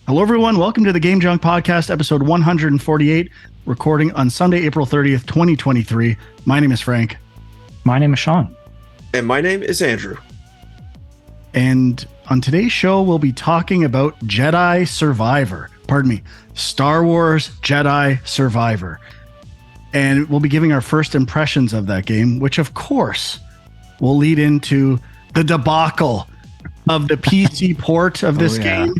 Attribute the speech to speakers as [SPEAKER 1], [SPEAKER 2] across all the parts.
[SPEAKER 1] Hello, everyone. Welcome to the Game Junk Podcast, episode 148, recording on Sunday, April 30th, 2023. My name is Frank.
[SPEAKER 2] My name is Sean.
[SPEAKER 3] And my name is Andrew.
[SPEAKER 1] And on today's show, we'll be talking about Jedi Survivor. Star Wars Jedi Survivor. And we'll be giving our first impressions of that game, which, of course, will lead into the debacle of the PC port of this game.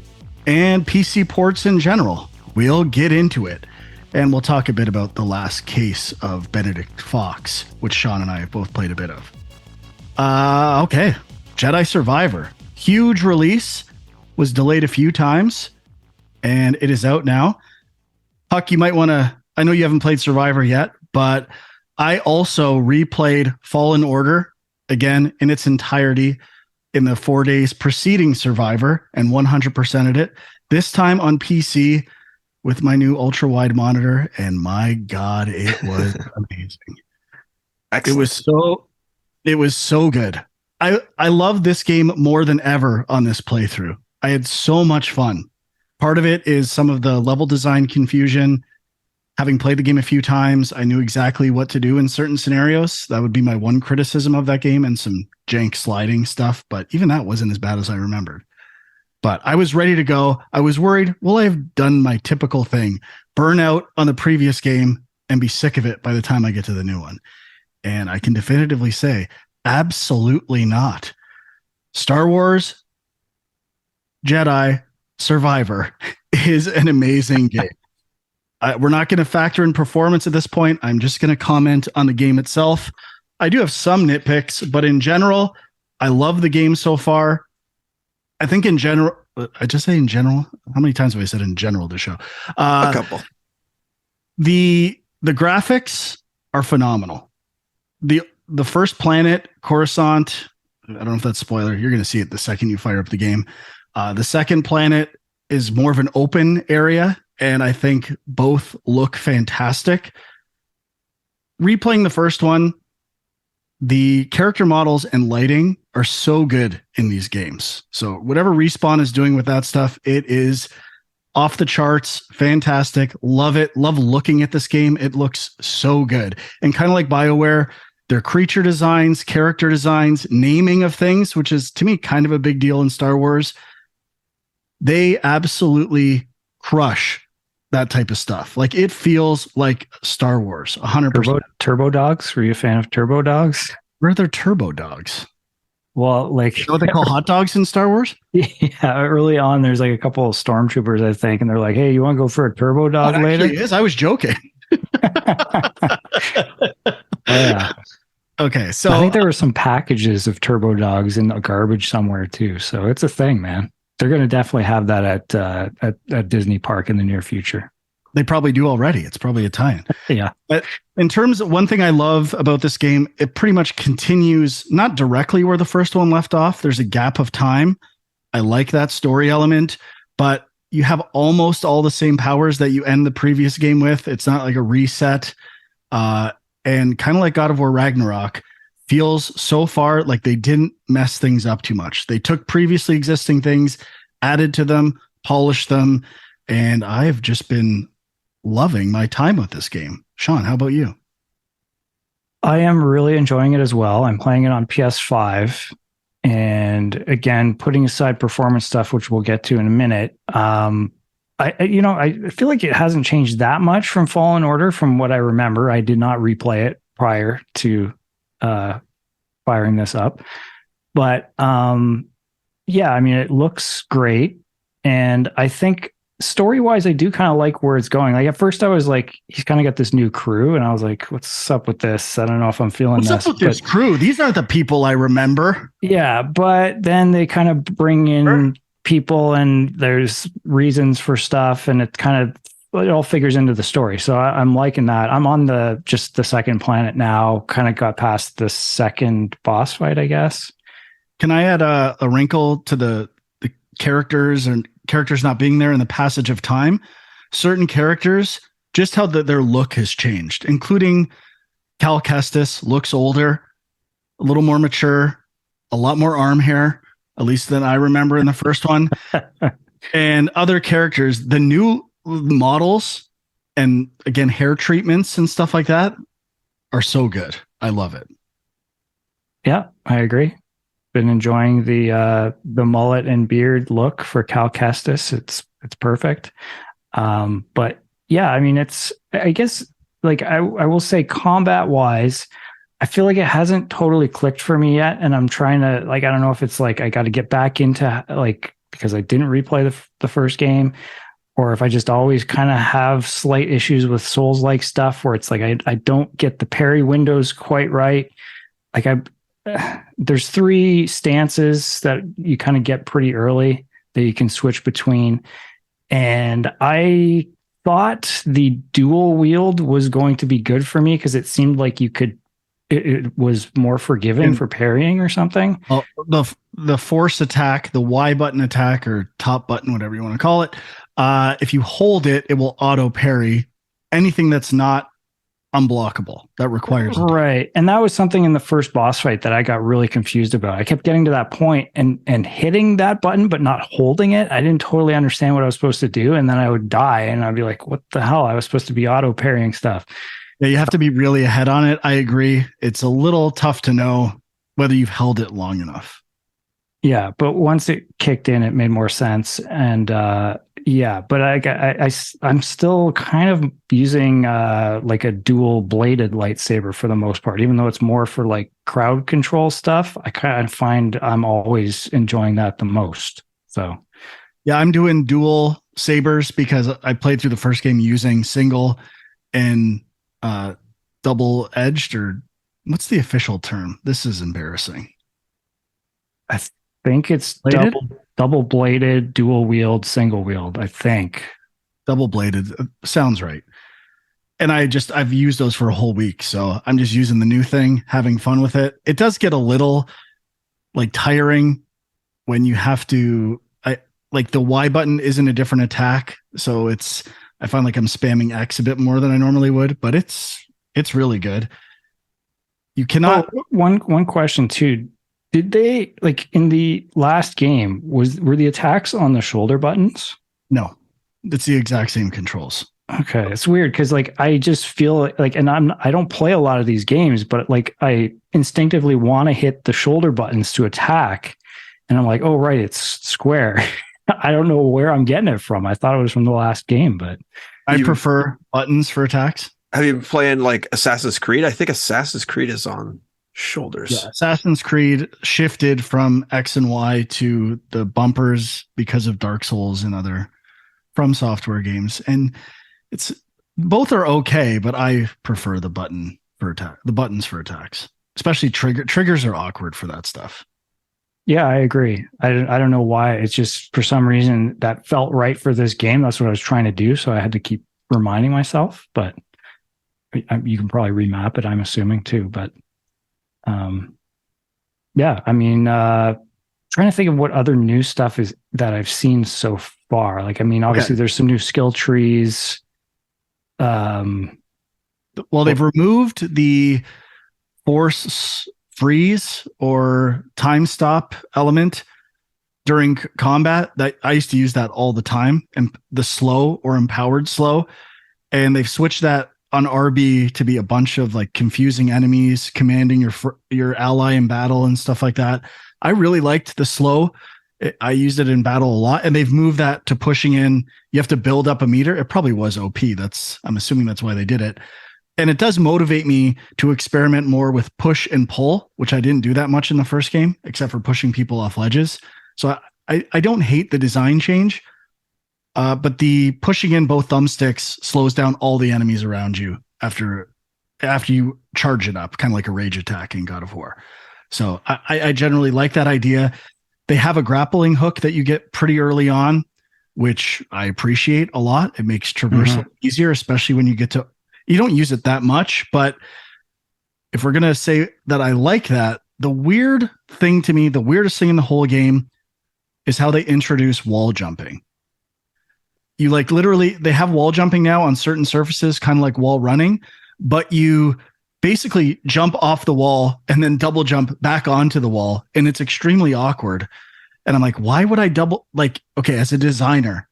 [SPEAKER 1] And PC ports in general. We'll get into it. And we'll talk a bit about the last case of Benedict Fox, which Sean and I have both played a bit of. Okay. Jedi Survivor. Huge release. Was delayed a few times. And it is out now. Huck, you might want to... I know you haven't played Survivor yet, but I also replayed Fallen Order, again, in its entirety, in the 4 days preceding Survivor, and 100%ed it. This time on PC with my new ultra-wide monitor, and my God, it was amazing.
[SPEAKER 3] Excellent.
[SPEAKER 1] It was so good. I love this game more than ever on this playthrough. I had so much fun. Part of it is some of the level design confusion. Having played the game a few times, I knew exactly what to do in certain scenarios. That would be my one criticism of that game, and some jank sliding stuff, but even that wasn't as bad as I remembered. But I was ready to go. I was worried, will I have done my typical thing, burn out on the previous game and be sick of it by the time I get to the new one? And I can definitively say, absolutely not. Star Wars Jedi Survivor is an amazing game. We're not going to factor in performance at this point. I'm just going to comment on the game itself. I do have some nitpicks, but in general, I love the game so far. I think in general, I just say in general. How many times have I said in general this show?
[SPEAKER 3] A couple.
[SPEAKER 1] The graphics are phenomenal. The first planet, Coruscant, I don't know if that's spoiler. You're going to see it the second you fire up the game. The second planet is more of an open area, and I think both look fantastic. Replaying the first one, the character models and lighting are so good in these games. So whatever Respawn is doing with that stuff, it is off the charts, fantastic. Love it. Love looking at this game. It looks so good. And kind of like BioWare, their creature designs, character designs, naming of things, which is to me kind of a big deal in Star Wars. They absolutely crush that type of stuff. Like, it feels like Star Wars, 100%.
[SPEAKER 2] Turbo Dogs? Were you a fan of Turbo Dogs?
[SPEAKER 1] Where are their turbo dogs?
[SPEAKER 2] Well, like...
[SPEAKER 1] You know what they call hot dogs in Star Wars?
[SPEAKER 2] Yeah, early on, there's like a couple of stormtroopers, I think, and they're like, hey, you want to go for a turbo dog later?
[SPEAKER 1] It is. I was joking.
[SPEAKER 2] Yeah.
[SPEAKER 1] Okay, so...
[SPEAKER 2] I think there were some packages of turbo dogs in the garbage somewhere, too. So it's a thing, man. They're going to definitely have that at Disney Park in the near future.
[SPEAKER 1] They probably do already. It's probably a tie-in.
[SPEAKER 2] Yeah.
[SPEAKER 1] But in terms of one thing I love about this game, it pretty much continues not directly where the first one left off. There's a gap of time. I like that story element, but you have almost all the same powers that you end the previous game with. It's not like a reset. And kind of like God of War Ragnarok, feels so far like they didn't mess things up too much. They took previously existing things, added to them, polished them, and I have just been loving my time with this game. Sean, how about you?
[SPEAKER 2] I am really enjoying it as well. I'm playing it on PS5, and again, putting aside performance stuff, which we'll get to in a minute. I feel like it hasn't changed that much from Fallen Order from what I remember. I did not replay it prior to firing this up, but yeah, I mean, it looks great, and I think story-wise, I do kind of like where it's going. Like, at first I was like, he's kind of got this new crew, and I was like, what's up with this? I don't know if I'm feeling
[SPEAKER 1] this. What's up with this crew? These aren't the people I remember.
[SPEAKER 2] Yeah, but then they kind of bring in people, and there's reasons for stuff, and it all figures into the story. So I'm liking that. I'm on just the second planet now, kind of got past the second boss fight, I guess.
[SPEAKER 1] Can I add a wrinkle to the characters and characters not being there in the passage of time? Certain characters, just how their look has changed, including Cal Kestis looks older, a little more mature, a lot more arm hair, at least than I remember in the first one. And other characters, the new models and again, hair treatments and stuff like that are so good. I love it.
[SPEAKER 2] Yeah, I agree. Been enjoying the mullet and beard look for Cal Kestis. It's perfect. But yeah, I mean, I guess like I will say combat wise, I feel like it hasn't totally clicked for me yet. And I'm trying to like, I don't know if it's like I got to get back into like, because I didn't replay the first game, or if I just always kind of have slight issues with Souls-like stuff where it's like I don't get the parry windows quite right. Like there's 3 stances that you kind of get pretty early that you can switch between. And I thought the dual wield was going to be good for me because it seemed like it was more forgiving for parrying or something.
[SPEAKER 1] Well, the force attack, the Y button attack or top button, whatever you want to call it, if you hold it, it will auto parry anything that's not unblockable. That requires
[SPEAKER 2] right. And that was something in the first boss fight that I got really confused about. I kept getting to that point and hitting that button but not holding it. I didn't totally understand what I was supposed to do, and then I would die and I'd be like, what the hell? I was supposed to be auto parrying stuff.
[SPEAKER 1] Yeah, you have to be really ahead on it. I agree. It's a little tough to know whether you've held it long enough.
[SPEAKER 2] Yeah, but once it kicked in, it made more sense. And yeah, but I'm still kind of using like a dual bladed lightsaber for the most part, even though it's more for like crowd control stuff. I kind of find I'm always enjoying that the most. So
[SPEAKER 1] yeah, I'm doing dual sabers because I played through the first game using single and double edged, or what's the official term? This is embarrassing.
[SPEAKER 2] I think it's double bladed, dual wield, single wield. I think
[SPEAKER 1] double bladed sounds right. And I've used those for a whole week, so I'm just using the new thing, having fun with it. It does get a little like tiring when you have to. Like the Y button isn't a different attack, so I find like I'm spamming X a bit more than I normally would, but it's really good. You cannot.
[SPEAKER 2] One question too. Did they like in the last game were the attacks on the shoulder buttons?
[SPEAKER 1] No, it's the exact same controls.
[SPEAKER 2] Okay, it's weird because like I just feel like, and I don't play a lot of these games, but like I instinctively want to hit the shoulder buttons to attack, and I'm like, oh right, it's square. I don't know where I'm getting it from. I thought it was from the last game, but
[SPEAKER 1] I prefer buttons for attacks.
[SPEAKER 3] Have you been playing like Assassin's Creed? I think Assassin's Creed is on shoulders.
[SPEAKER 1] Yeah, Assassin's Creed shifted from X and Y to the bumpers because of Dark Souls and other From Software games. And both are okay, but I prefer the buttons for attacks. Especially triggers are awkward for that stuff.
[SPEAKER 2] Yeah, I agree. I don't know why. It's just for some reason that felt right for this game. That's what I was trying to do. So I had to keep reminding myself, but you can probably remap it, I'm assuming too. But yeah, I mean, trying to think of what other new stuff is that I've seen so far. Like, I mean, obviously there's some new skill trees.
[SPEAKER 1] Well, they've removed the force freeze or time stop element during combat. That I used to use that all the time, and the slow or empowered slow, and they've switched that on RB to be a bunch of like confusing enemies commanding your ally in battle and stuff like that. I really liked the slow. I used it in battle a lot, and they've moved that to pushing in. You have to build up a meter. It probably was OP. I'm assuming that's why they did it. And it does motivate me to experiment more with push and pull, which I didn't do that much in the first game, except for pushing people off ledges. So I don't hate the design change, but the pushing in both thumbsticks slows down all the enemies around you after you charge it up, kind of like a rage attack in God of War. So I generally like that idea. They have a grappling hook that you get pretty early on, which I appreciate a lot. It makes traversal easier, especially when you get to. You don't use it that much, but if we're going to say that I like that, the weirdest thing in the whole game is how they introduce wall jumping. You like literally, they have wall jumping now on certain surfaces, kind of like wall running, but you basically jump off the wall and then double jump back onto the wall. And it's extremely awkward. And I'm like, why would I okay, as a designer,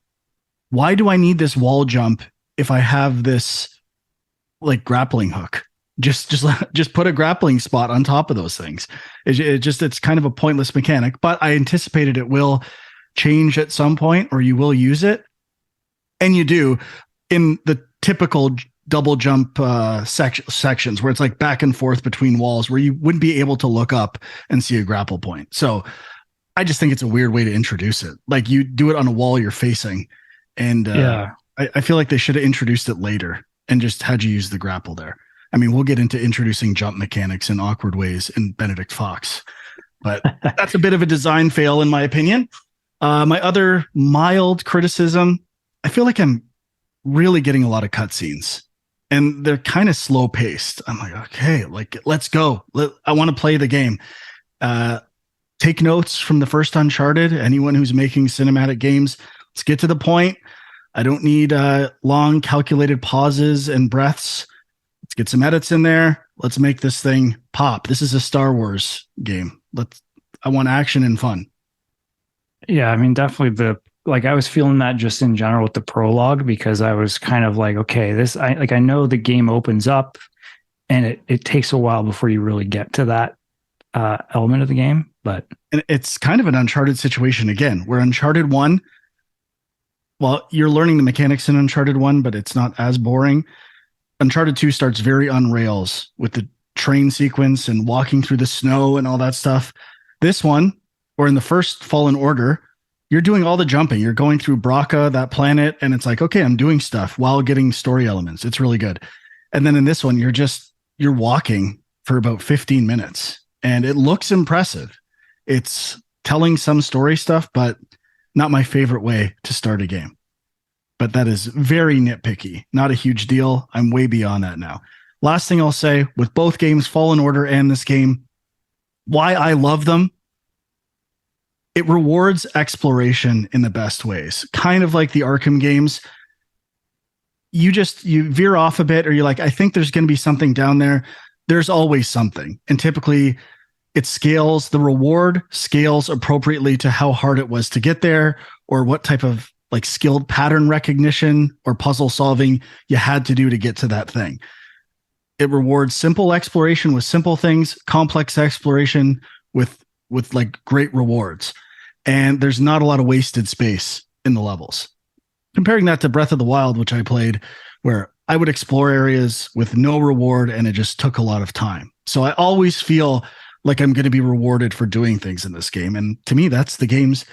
[SPEAKER 1] why do I need this wall jump if I have this like grappling hook? Just put a grappling spot on top of those things. It's kind of a pointless mechanic, but I anticipated it will change at some point, or you will use it. And you do in the typical double jump sections where it's like back and forth between walls where you wouldn't be able to look up and see a grapple point. So I just think it's a weird way to introduce it. Like you do it on a wall you're facing. And I feel like they should have introduced it later and just had you use the grapple there. I mean, we'll get into introducing jump mechanics in awkward ways in Benedict Fox, but that's a bit of a design fail in my opinion. My other mild criticism, I feel like I'm really getting a lot of cutscenes and they're kind of slow paced. I'm like, okay, like let's go. I want to play the game. Take notes from the first Uncharted. Anyone who's making cinematic games, let's get to the point. I don't need long calculated pauses and breaths. Let's get some edits in there. Let's make this thing pop. This is a Star Wars game. I want action and fun.
[SPEAKER 2] Yeah, I mean, definitely I was feeling that just in general with the prologue, because I was kind of like, okay, I know the game opens up and it takes a while before you really get to that element of the game. But
[SPEAKER 1] it's kind of an Uncharted situation again, where Uncharted 1, well, you're learning the mechanics in Uncharted 1, but it's not as boring. Uncharted 2 starts very on rails with the train sequence and walking through the snow and all that stuff. This one, or in the first Fallen Order, you're doing all the jumping. You're going through Braca, that planet, and it's like, okay, I'm doing stuff while getting story elements. It's really good. And then in this one, you're walking for about 15 minutes and it looks impressive. It's telling some story stuff, but not my favorite way to start a game. But that is very nitpicky. Not a huge deal. I'm way beyond that now. Last thing I'll say with both games, Fallen Order and this game, why I love them, it rewards exploration in the best ways. Kind of like the Arkham games. You veer off a bit, or you're like, I think there's going to be something down there. There's always something. And typically the reward scales appropriately to how hard it was to get there, or what type of like skilled pattern recognition or puzzle solving you had to do to get to that thing. It rewards simple exploration with simple things, complex exploration with like great rewards. And there's not a lot of wasted space in the levels. Comparing that to Breath of the Wild, which I played, where I would explore areas with no reward and it just took a lot of time. So I always feel like I'm going to be rewarded for doing things in this game. And to me, that's the game's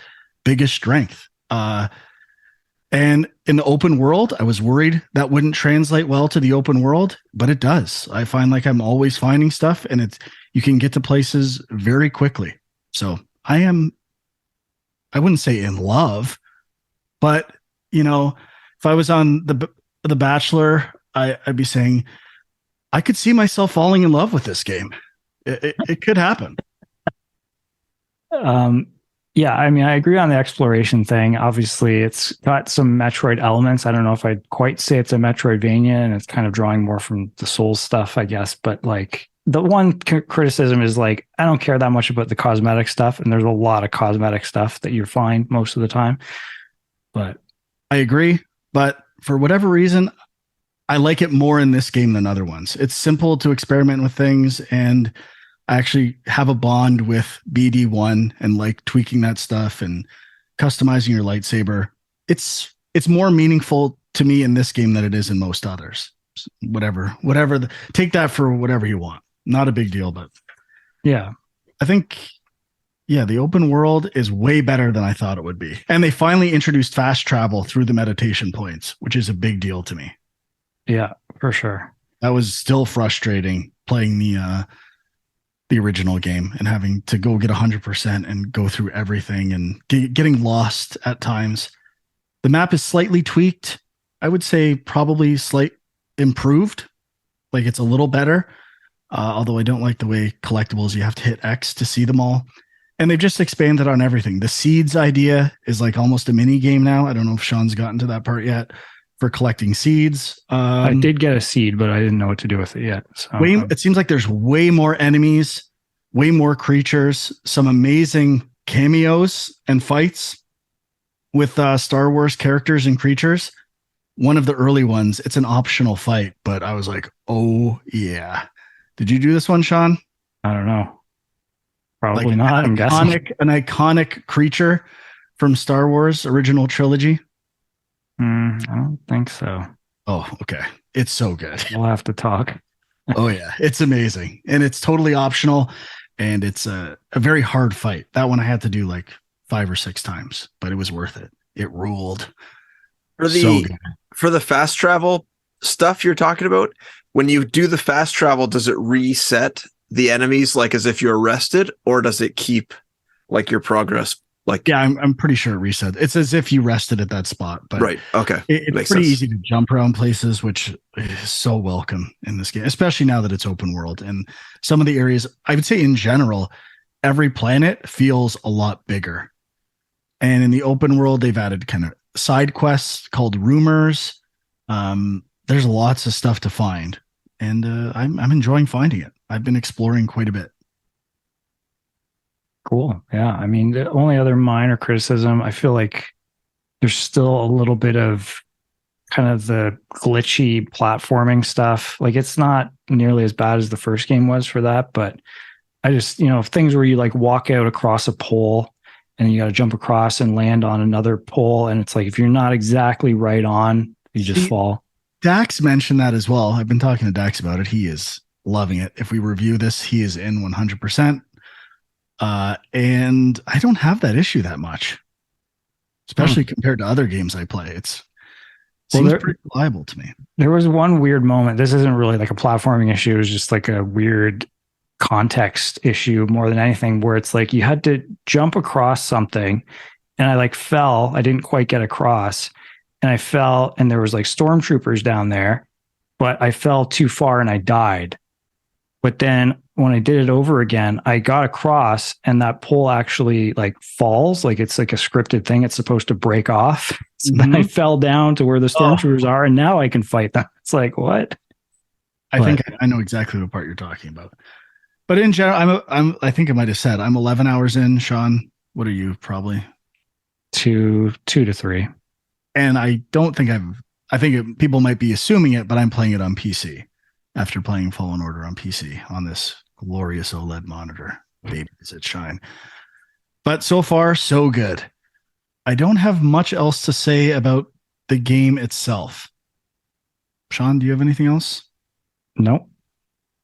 [SPEAKER 1] biggest strength. And in the open world, I was worried that wouldn't translate well to the open world, but it does. I find like I'm always finding stuff, and you can get to places very quickly. So I wouldn't say in love, but if I was on the Bachelor, I'd be saying I could see myself falling in love with this game. It could happen.
[SPEAKER 2] Yeah, I mean, I agree on the exploration thing. Obviously, it's got some Metroid elements. I don't know if I'd quite say it's a Metroidvania, and it's kind of drawing more from the Souls stuff, I guess. But like the one criticism is like, I don't care that much about the cosmetic stuff, and there's a lot of cosmetic stuff that you find most of the time. But
[SPEAKER 1] I agree. But for whatever reason, I like it more in this game than other ones. It's simple to experiment with things, and I actually have a bond with BD1 and like tweaking that stuff and customizing your lightsaber. It's more meaningful to me in this game than it is in most others. Whatever, take that for whatever you want. Not a big deal, but
[SPEAKER 2] yeah,
[SPEAKER 1] I think, the open world is way better than I thought it would be. And they finally introduced fast travel through the meditation points, which is a big deal to me.
[SPEAKER 2] Yeah, for sure.
[SPEAKER 1] That was still frustrating playing the original game and having to go get 100% and go through everything and getting lost at times. The map is slightly tweaked. I would say probably slight improved. Like it's a little better. Although I don't like the way collectibles, you have to hit X to see them all. And they've just expanded on everything. The seeds idea is like almost a mini game now. I don't know if Sean's gotten to that part yet for collecting seeds.
[SPEAKER 2] I did get a seed, but I didn't know what to do with it yet. So
[SPEAKER 1] it seems like there's way more enemies, way more creatures, some amazing cameos and fights with Star Wars characters and creatures. One of the early ones, it's an optional fight, but I was like, oh yeah. Did you do this one, Sean?
[SPEAKER 2] I don't know. Probably
[SPEAKER 1] Like
[SPEAKER 2] not. I'm guessing.
[SPEAKER 1] An iconic creature from Star Wars original trilogy.
[SPEAKER 2] I don't think so.
[SPEAKER 1] Oh, okay. It's so good.
[SPEAKER 2] We'll have to talk.
[SPEAKER 1] Oh yeah, it's amazing, and it's totally optional, and it's a very hard fight. That one I had to do like 5 or 6 times, but it was worth it. It ruled.
[SPEAKER 3] For
[SPEAKER 1] So good.
[SPEAKER 3] for the fast travel stuff you're talking about, when you do the fast travel, does it reset the enemies like as if you're arrested, or does it keep like your progress? Like,
[SPEAKER 1] Yeah, I'm pretty sure it reset. It's as if you rested at that spot, but
[SPEAKER 3] right. Okay.
[SPEAKER 1] it's
[SPEAKER 3] Makes
[SPEAKER 1] pretty
[SPEAKER 3] sense.
[SPEAKER 1] easy to jump around places, which is so welcome in this game, especially now that it's open world. And some of the areas, I would say in general, every planet feels a lot bigger. And in the open world, they've added kind of side quests called rumors. There's lots of stuff to find, and I'm enjoying finding it. I've been exploring quite a bit.
[SPEAKER 2] Cool. Yeah. I mean, the only other minor criticism, I feel like there's still a little bit of kind of the glitchy platforming stuff. Like it's not nearly as bad as the first game was for that, but I just, things where you like walk out across a pole and you got to jump across and land on another pole. And it's like, if you're not exactly right on, you just fall.
[SPEAKER 1] Dax mentioned that as well. I've been talking to Dax about it. He is loving it. If we review this, he is in 100%. And I don't have that issue that much, especially compared to other games I play. Seems pretty reliable to me.
[SPEAKER 2] There was one weird moment. This isn't really like a platforming issue. It was just like a weird context issue more than anything, where it's like you had to jump across something and I like fell. I didn't quite get across and I fell and there was like stormtroopers down there, but I fell too far and I died. But then when I did it over again, I got across and that pole actually like falls. Like it's like a scripted thing. It's supposed to break off. So then I fell down to where the stormtroopers are and now I can fight them. It's like, what?
[SPEAKER 1] I think I know exactly what part you're talking about. But in general, I think I might have said I'm 11 hours in. Sean, what are you? Probably
[SPEAKER 2] 2 to 3.
[SPEAKER 1] And I don't think people might be assuming it, but I'm playing it on PC after playing Fallen Order on PC on this glorious OLED monitor. Baby, does it shine. But so far, so good. I don't have much else to say about the game itself. Sean, do you have anything else?
[SPEAKER 2] Nope.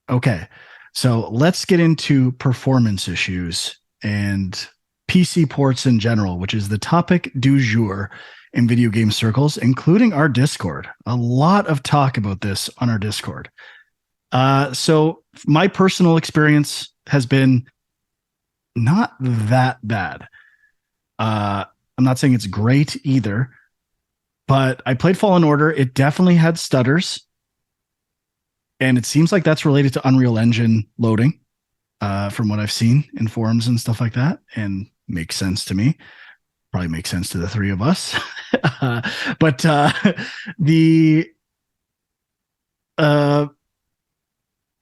[SPEAKER 1] Okay. So let's get into performance issues and PC ports in general, which is the topic du jour in video game circles, including our Discord. A lot of talk about this on our Discord. So my personal experience has been not that bad. I'm not saying it's great either, but I played Fallen Order. It definitely had stutters. And it seems like that's related to Unreal Engine loading, from what I've seen in forums and stuff like that, and makes sense to me. Probably makes sense to the three of us. But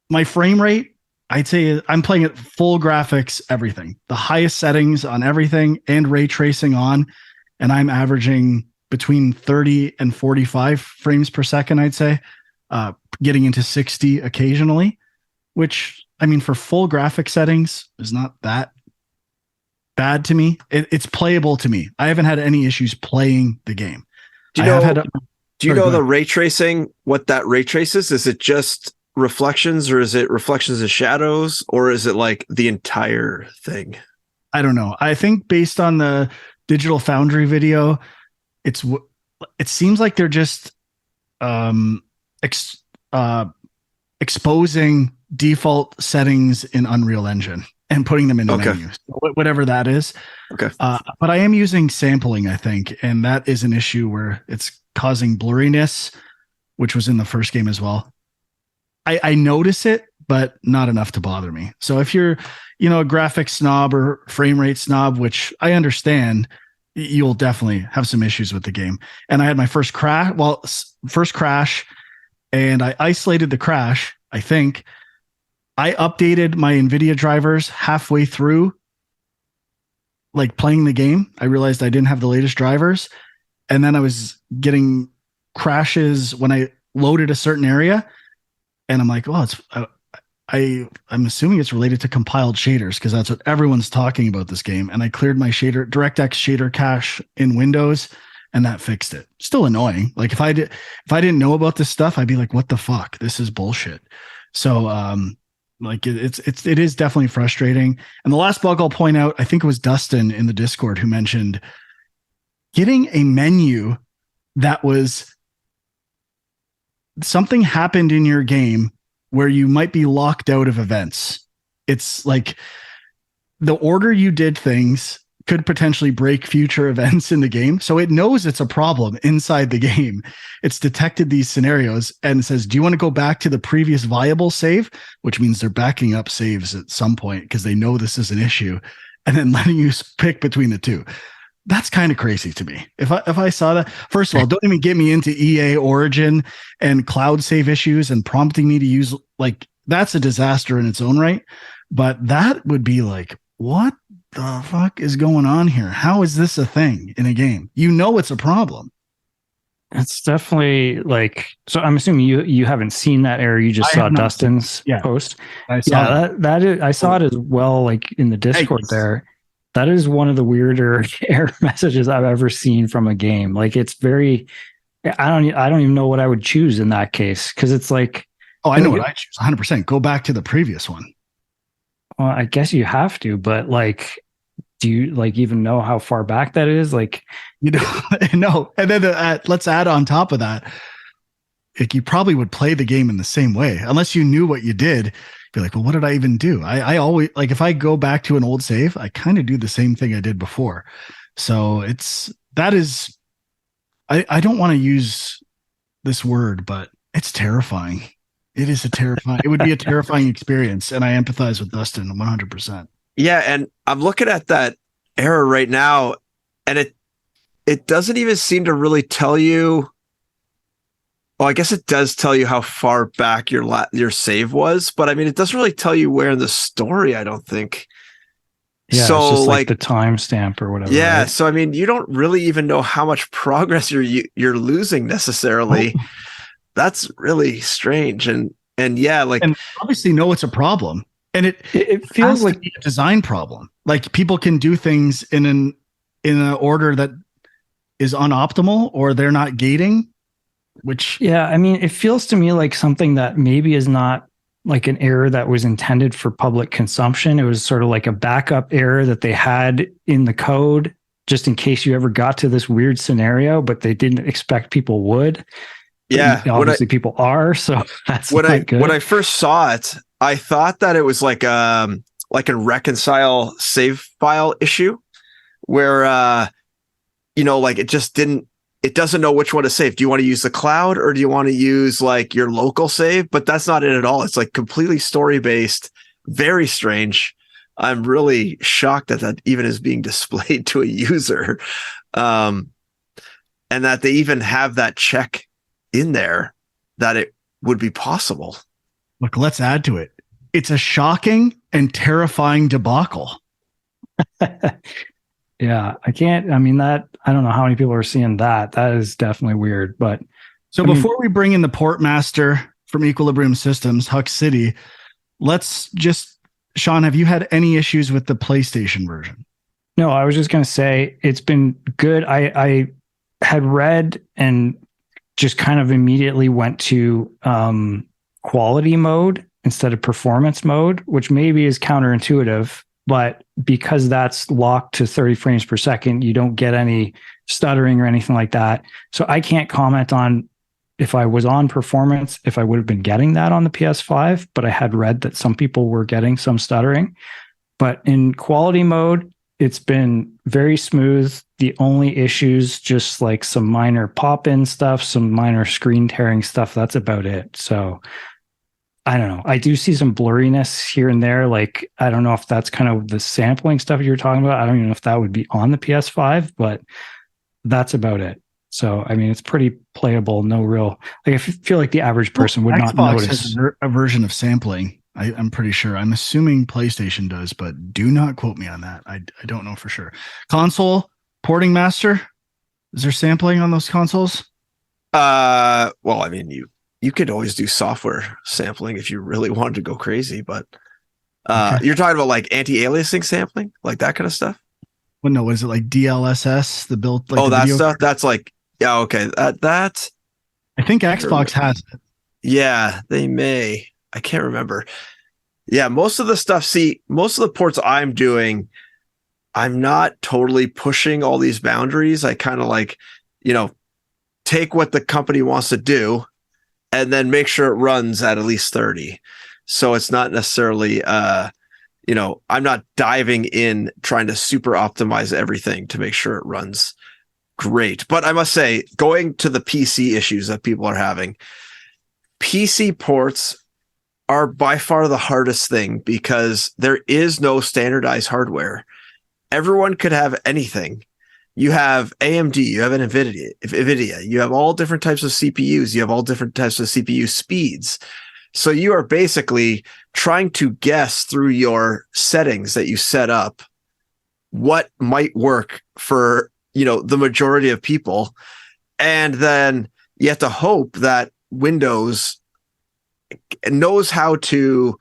[SPEAKER 1] my frame rate, I'd say I'm playing at full graphics, everything, the highest settings on everything, and ray tracing on, and I'm averaging between 30 and 45 frames per second, I'd say. Getting into 60 occasionally, which, I mean, for full graphic settings is not that bad to me. It's playable to me. I haven't had any issues playing the game.
[SPEAKER 3] Do you know the ray tracing, what that ray traces? Is it just reflections, or is it reflections of shadows, or is it like the entire thing?
[SPEAKER 1] I don't know. I think based on the Digital Foundry video, it seems like they're just exposing default settings in Unreal Engine and putting them in the menu, whatever that is.
[SPEAKER 3] Okay.
[SPEAKER 1] But I am using sampling, I think, and that is an issue where it's causing blurriness, which was in the first game as well. I notice it, but not enough to bother me. So if you're, a graphic snob or frame rate snob, which I understand, you'll definitely have some issues with the game. And I had my first crash, and I isolated the crash. I think I updated my NVIDIA drivers halfway through, like playing the game, I realized I didn't have the latest drivers, and then I was getting crashes when I loaded a certain area, and I'm like, oh, it's I'm assuming it's related to compiled shaders because that's what everyone's talking about this game. And I cleared my DirectX shader cache in Windows, and that fixed it. Still annoying. Like if I didn't know about this stuff, I'd be like, what the fuck? This is bullshit. So like it is definitely frustrating. And the last bug I'll point out, I think it was Dustin in the Discord who mentioned getting a menu that was something happened in your game where you might be locked out of events. It's like the order you did things could potentially break future events in the game. So it knows it's a problem inside the game. It's detected these scenarios and says, do you want to go back to the previous viable save? Which means they're backing up saves at some point because they know this is an issue, and then letting you pick between the two. That's kind of crazy to me. If I saw that, first of all, don't even get me into EA Origin and cloud save issues and prompting me to use, like, that's a disaster in its own right. But that would be like, what the fuck is going on here? How is this a thing in a game? You know it's a problem.
[SPEAKER 2] It's definitely like, so I'm assuming you haven't seen that error. You just saw Dustin's post.
[SPEAKER 1] I saw
[SPEAKER 2] that is, I saw it as well, like in the Discord there. That is one of the weirder error messages I've ever seen from a game. Like it's very, I don't even know what I would choose in that case. Cause it's like,
[SPEAKER 1] oh, I know what I choose. 100%. Go back to the previous one.
[SPEAKER 2] Well, I guess you have to, but like, do you like even know how far back that is? Like,
[SPEAKER 1] you know, no. And then let's add on top of that, like you probably would play the game in the same way unless you knew what you did. Be like, well, what did I even do? I always, like, if I go back to an old save, I kind of do the same thing I did before. So I don't want to use this word, but it's terrifying. It is it would be a terrifying experience. And I empathize with Dustin 100%.
[SPEAKER 3] Yeah. And I'm looking at that error right now, and it doesn't even seem to really tell you. Well, I guess it does tell you how far back your save was, but I mean, it doesn't really tell you where in the story, I don't think.
[SPEAKER 2] Yeah, so it's just like the timestamp or whatever.
[SPEAKER 3] Yeah,
[SPEAKER 2] right?
[SPEAKER 3] so I mean, you don't really even know how much progress you're losing necessarily. Oh. That's really strange, and yeah, like,
[SPEAKER 1] and obviously know it's a problem, and it feels like a design problem. Like people can do things in an order that is unoptimal, or they're not gating. Which,
[SPEAKER 2] yeah, I mean, it feels to me like something that maybe is not like an error that was intended for public consumption. It was sort of like a backup error that they had in the code just in case you ever got to this weird scenario, but they didn't expect people would.
[SPEAKER 3] Yeah,
[SPEAKER 2] obviously people are. So that's
[SPEAKER 3] when I first saw it, I thought that it was like a reconcile save file issue where like it doesn't know which one to save. Do you want to use the cloud or do you want to use like your local save? But that's not it at all. It's like completely story based, very strange. I'm really shocked that even is being displayed to a user, and that they even have that check in there that it would be possible.
[SPEAKER 1] Look, let's add to it. It's a shocking and terrifying debacle.
[SPEAKER 2] Yeah, I don't know how many people are seeing that. That is definitely weird. But
[SPEAKER 1] so before we bring in the port master from Equilibrium Systems, Huck City, let's just, Sean, have you had any issues with the PlayStation version?
[SPEAKER 2] No, I was just going to say it's been good. I had read and just kind of immediately went to quality mode instead of performance mode, which maybe is counterintuitive. But because that's locked to 30 frames per second, you don't get any stuttering or anything like that. So I can't comment on if I was on performance, if I would have been getting that on the PS5, but I had read that some people were getting some stuttering. But in quality mode, it's been very smooth. The only issues, just like some minor pop-in stuff, some minor screen tearing stuff. That's about it. So I don't know. I do see some blurriness here and there. Like, I don't know if that's kind of the sampling stuff you're talking about. I don't even know if that would be on the PS5, but that's about it. So, I mean, it's pretty playable. No real, like, I feel like the average person would not notice.
[SPEAKER 1] Has a version of sampling. I'm pretty sure. I'm assuming PlayStation does, but do not quote me on that. I don't know for sure. Console porting master. Is there sampling on those consoles?
[SPEAKER 3] Well, I mean, you could always do software sampling if you really wanted to go crazy, but
[SPEAKER 1] Okay.
[SPEAKER 3] you're talking about like anti-aliasing sampling, like that kind of stuff.
[SPEAKER 1] Well, no, is it like DLSS, the built like
[SPEAKER 3] Oh,
[SPEAKER 1] the
[SPEAKER 3] that
[SPEAKER 1] video?
[SPEAKER 3] stuff. That's like, yeah, okay. That
[SPEAKER 1] I think Xbox has it.
[SPEAKER 3] yeah, they may. I can't remember. Yeah, most of the stuff. See, most of the ports I'm doing, I'm not totally pushing all these boundaries. I kind of like, you know, take what the company wants to do and then make sure it runs at least 30. So it's not necessarily, I'm not diving in trying to super optimize everything to make sure it runs great. But I must say, going to the PC issues that people are having, PC ports are by far the hardest thing because there is no standardized hardware. Everyone could have anything. You have AMD, you have an NVIDIA, you have all different types of CPUs, you have all different types of CPU speeds. So you are basically trying to guess through your settings that you set up what might work for, the majority of people. And then you have to hope that Windows knows how to,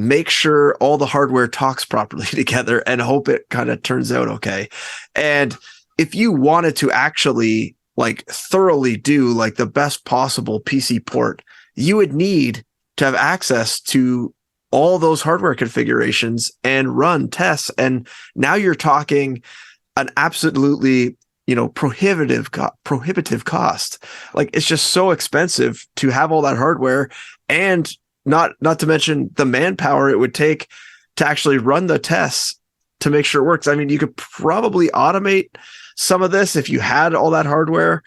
[SPEAKER 3] make sure all the hardware talks properly together and hope it kind of turns out okay. And if you wanted to actually like thoroughly do like the best possible PC port, you would need to have access to all those hardware configurations and run tests. And now you're talking an absolutely, prohibitive cost. Like it's just so expensive to have all that hardware, and not to mention the manpower it would take to actually run the tests to make sure it works. I mean, you could probably automate some of this if you had all that hardware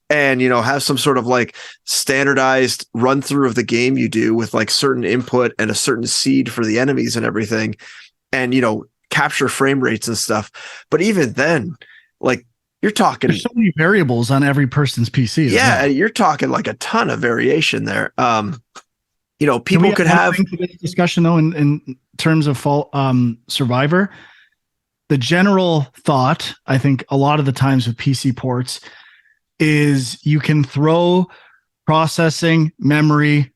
[SPEAKER 3] and, have some sort of like standardized run through of the game you do with like certain input and a certain seed for the enemies and everything, and, capture frame rates and stuff. But even then, like you're talking,
[SPEAKER 1] there's so many variables on every person's PC.
[SPEAKER 3] Yeah, you're talking like a ton of variation there. People could have
[SPEAKER 1] this discussion though in terms of Survivor. The general thought, I think, a lot of the times with PC ports is you can throw processing, memory,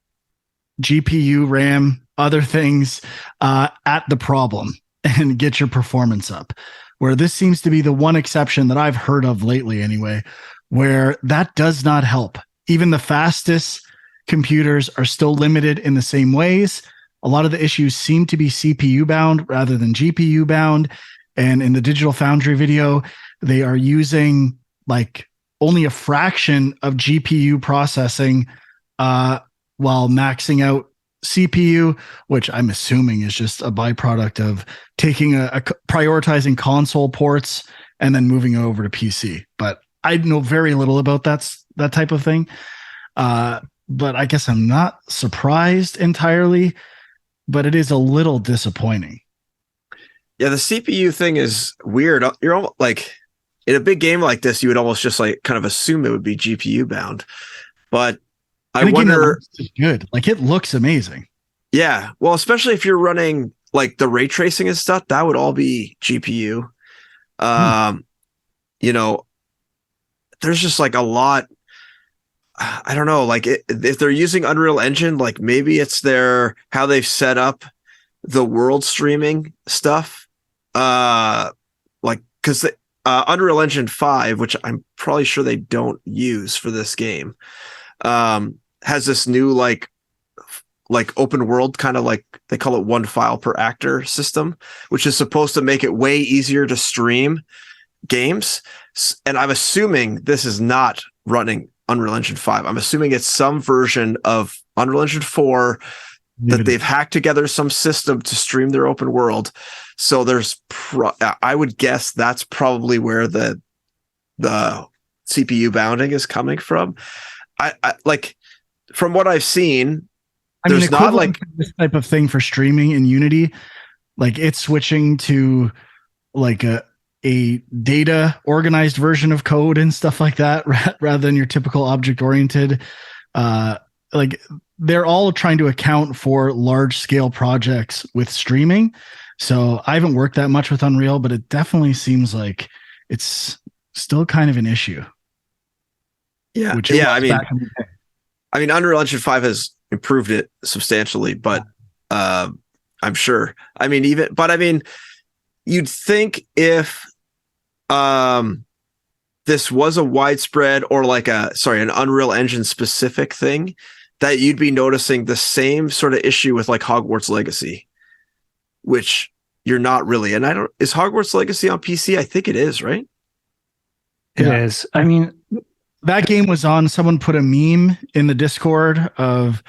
[SPEAKER 1] GPU, RAM, other things at the problem and get your performance up. Where this seems to be the one exception that I've heard of lately, anyway, where that does not help. Even the fastest computers are still limited in the same ways. A lot of the issues seem to be CPU bound rather than GPU bound. And in the Digital Foundry video, they are using like only a fraction of GPU processing while maxing out CPU, which I'm assuming is just a byproduct of taking prioritizing console ports and then moving it over to PC. But I know very little about that type of thing. But I guess I'm not surprised entirely, but it is a little disappointing.
[SPEAKER 3] Yeah, the CPU thing is weird. You're almost like in a big game like this, you would almost just like kind of assume it would be GPU bound. But I wonder,
[SPEAKER 1] it's good. Like it looks amazing.
[SPEAKER 3] Yeah, well, especially if you're running like the ray tracing and stuff, that would all be GPU. There's just like a lot. I don't know, like if they're using Unreal Engine, like maybe it's how they've set up the world streaming stuff. Because Unreal Engine 5, which I'm probably sure they don't use for this game, has this new like open world kind of like they call it one file per actor system, which is supposed to make it way easier to stream games. And I'm assuming this is not running Unreal Engine 5. I'm assuming it's some version of Unreal Engine 4 that they've hacked together some system to stream their open world. So I would guess that's probably where the CPU bounding is coming from. I like from what I've seen, there's not like
[SPEAKER 1] this type of thing for streaming in Unity. Like it's switching to like a data organized version of code and stuff like that rather than your typical object oriented. Like they're all trying to account for large scale projects with streaming. So I haven't worked that much with Unreal, but it definitely seems like it's still kind of an issue.
[SPEAKER 3] Yeah.
[SPEAKER 1] Which it
[SPEAKER 3] Yeah.
[SPEAKER 1] was back in the day.
[SPEAKER 3] I mean, Unreal Engine 5 has improved it substantially, but I'm sure. I mean, you'd think if this was a widespread or like an Unreal Engine specific thing, that you'd be noticing the same sort of issue with like Hogwarts Legacy, which you're not really. And is Hogwarts Legacy on PC? I think it is, right?
[SPEAKER 2] It is. I mean,
[SPEAKER 1] that game was on, someone put a meme in the Discord of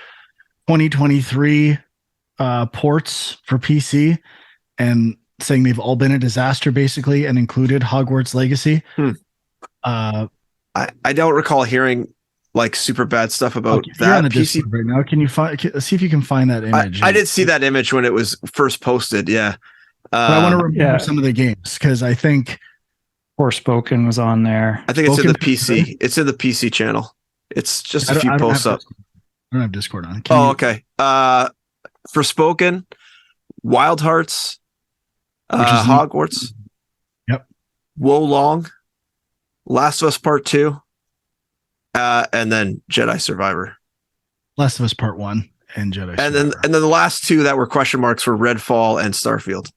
[SPEAKER 1] 2023 ports for PC and saying they've all been a disaster basically, and included Hogwarts Legacy.
[SPEAKER 3] I don't recall hearing like super bad stuff about that.
[SPEAKER 1] You're on the
[SPEAKER 3] PC
[SPEAKER 1] Discord right now. Can you see if you can find that image?
[SPEAKER 3] I did see that image when it was first posted. Yeah.
[SPEAKER 1] But I want to remember some of the games because I think
[SPEAKER 2] Forspoken was on there.
[SPEAKER 3] I think it's in the PC. It's in the PC channel. It's just a few posts up.
[SPEAKER 1] I don't have Discord on.
[SPEAKER 3] Okay. Forspoken, Wild Hearts, Hogwarts.
[SPEAKER 1] Yep.
[SPEAKER 3] Wolong, Last of Us Part 2, and then Jedi Survivor.
[SPEAKER 1] Last of Us Part 1 and Jedi
[SPEAKER 3] and
[SPEAKER 1] Survivor.
[SPEAKER 3] then the last two that were question marks were Redfall and Starfield.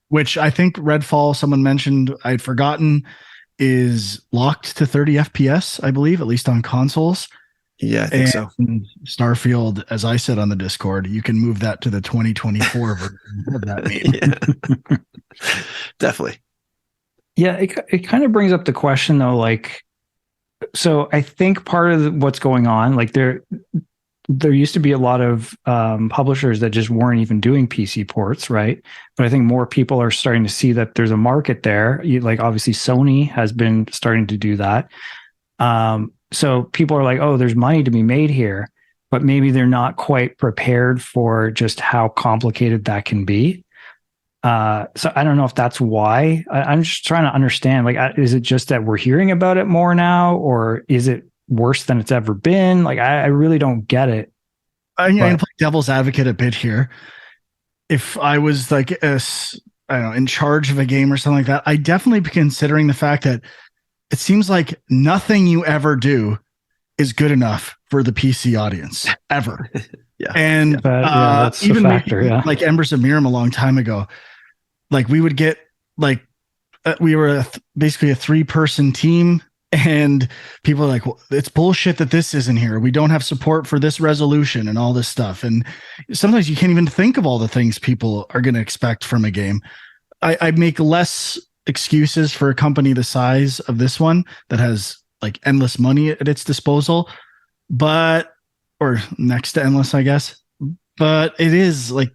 [SPEAKER 1] Which I think Redfall, someone mentioned, I'd forgotten, is locked to 30 FPS, I believe, at least on consoles.
[SPEAKER 3] Yeah, I think so.
[SPEAKER 1] Starfield, as I said on the Discord, you can move that to the 2024 version of that meme.
[SPEAKER 3] Yeah. Definitely.
[SPEAKER 2] Yeah, it kind of brings up the question though, like, so I think part of what's going on, like there used to be a lot of publishers that just weren't even doing PC ports, right? But I think more people are starting to see that there's a market there. Like obviously Sony has been starting to do that. So people are like, oh, there's money to be made here, but maybe they're not quite prepared for just how complicated that can be. So I don't know if that's why. I'm just trying to understand, like, is it just that we're hearing about it more now, or is it worse than it's ever been? Like, I really don't get it.
[SPEAKER 1] I'm going to play devil's advocate a bit here. If I was like, I don't know, in charge of a game or something like that, I'd definitely be considering the fact that it seems like nothing you ever do is good enough for the PC audience ever.
[SPEAKER 3] Yeah.
[SPEAKER 1] And
[SPEAKER 2] that's
[SPEAKER 1] even
[SPEAKER 2] a factor,
[SPEAKER 1] like Embers of Miriam a long time ago, like we would get like, we were basically a 3-person team. And people are like, well, it's bullshit that this isn't here. We don't have support for this resolution and all this stuff. And sometimes you can't even think of all the things people are going to expect from a game. I make less excuses for a company the size of this one that has like endless money at its disposal, or next to endless, I guess. But it is like,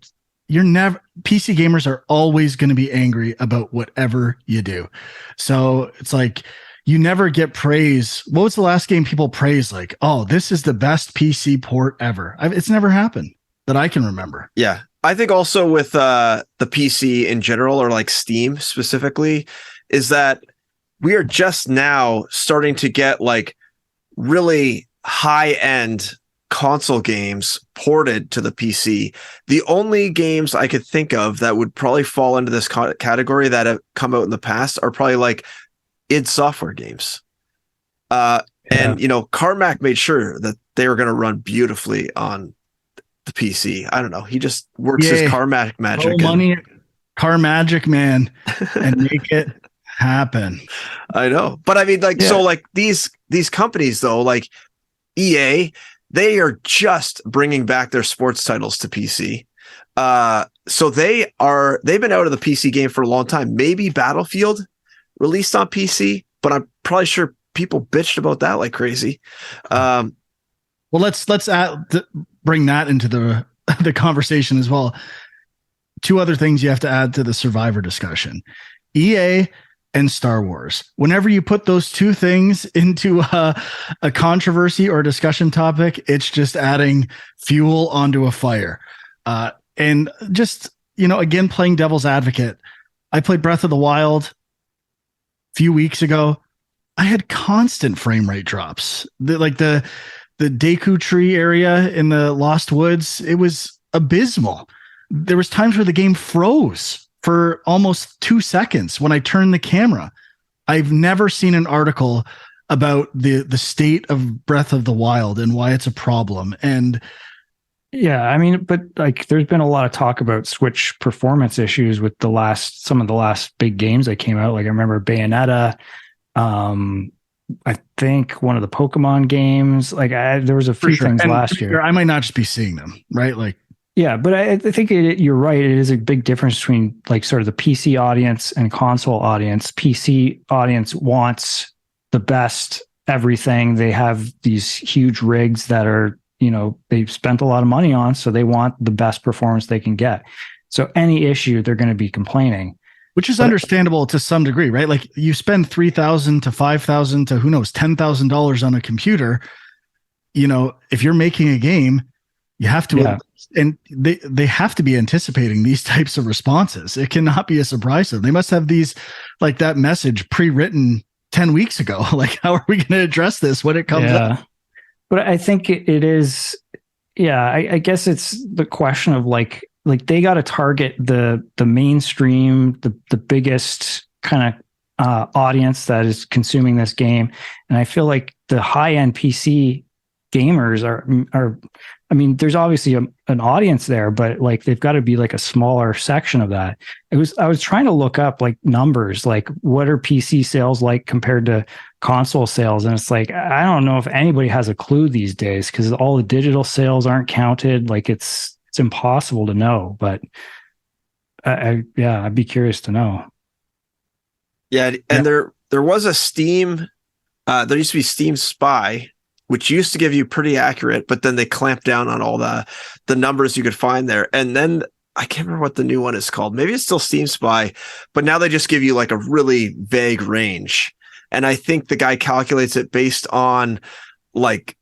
[SPEAKER 1] PC gamers are always going to be angry about whatever you do. So it's like, you never get praise. What was the last game people praised? Like, oh, this is the best PC port ever. It's never happened that I can remember.
[SPEAKER 3] Yeah. I think also with the PC in general, or like Steam specifically, is that we are just now starting to get like really high-end console games ported to the PC. The only games I could think of that would probably fall into this category that have come out in the past are probably like id Software games. And, Carmack made sure that they were going to run beautifully on the PC. I don't know. He just works his Carmack magic.
[SPEAKER 1] Oh, money, car magic, man, and make it happen.
[SPEAKER 3] I know. But I mean, like, so like these companies though, like EA, they are just bringing back their sports titles to PC. So they've been out of the PC game for a long time. Maybe Battlefield released on PC, but I'm probably sure people bitched about that like crazy.
[SPEAKER 1] Well, let's bring that into the conversation as well. 2 other things you have to add to the Survivor discussion: EA and Star Wars. Whenever you put those 2 things into a controversy or a discussion topic, it's just adding fuel onto a fire. And just, again, playing devil's advocate, I played Breath of the Wild few weeks ago. I had constant frame rate drops. The the Deku tree area in the Lost Woods, it was abysmal. There was times where the game froze for almost 2 seconds when I turned the camera. I've never seen an article about the state of Breath of the Wild and why it's a problem. And
[SPEAKER 2] yeah, I mean, but like there's been a lot of talk about Switch performance issues with some of the last big games that came out. Like I remember Bayonetta, I think one of the Pokemon games. Like there was a few things last year.
[SPEAKER 1] I might not just be seeing them, right? Like,
[SPEAKER 2] yeah, but I think you're right. It is a big difference between like sort of the PC audience and console audience. PC audience wants the best everything. They have these huge rigs that are, they've spent a lot of money on, so they want the best performance they can get. So any issue, they're going to be complaining.
[SPEAKER 1] Which is understandable to some degree, right? Like you spend $3,000 to $5,000 to who knows, $10,000 on a computer. If you're making a game, you have to, and they have to be anticipating these types of responses. It cannot be a surprise to them. They must have these, like that message pre-written 10 weeks ago. Like, how are we going to address this when it comes up?
[SPEAKER 2] But I think it is, I guess it's the question of like they got to target the mainstream, the biggest kind of audience that is consuming this game. And I feel like the high end PC gamers are, I mean, there's obviously an audience there, but like they've got to be like a smaller section of that. I was trying to look up like numbers, like what are PC sales like compared to console sales, and it's like I don't know if anybody has a clue these days because all the digital sales aren't counted. Like it's impossible to know, but I'd be curious to know.
[SPEAKER 3] Yeah, and there was a Steam. There used to be Steam Spy, which used to give you pretty accurate, but then they clamped down on all the numbers you could find there. And then I can't remember what the new one is called. Maybe it's still Steam Spy, but now they just give you like a really vague range. And I think the guy calculates it based on like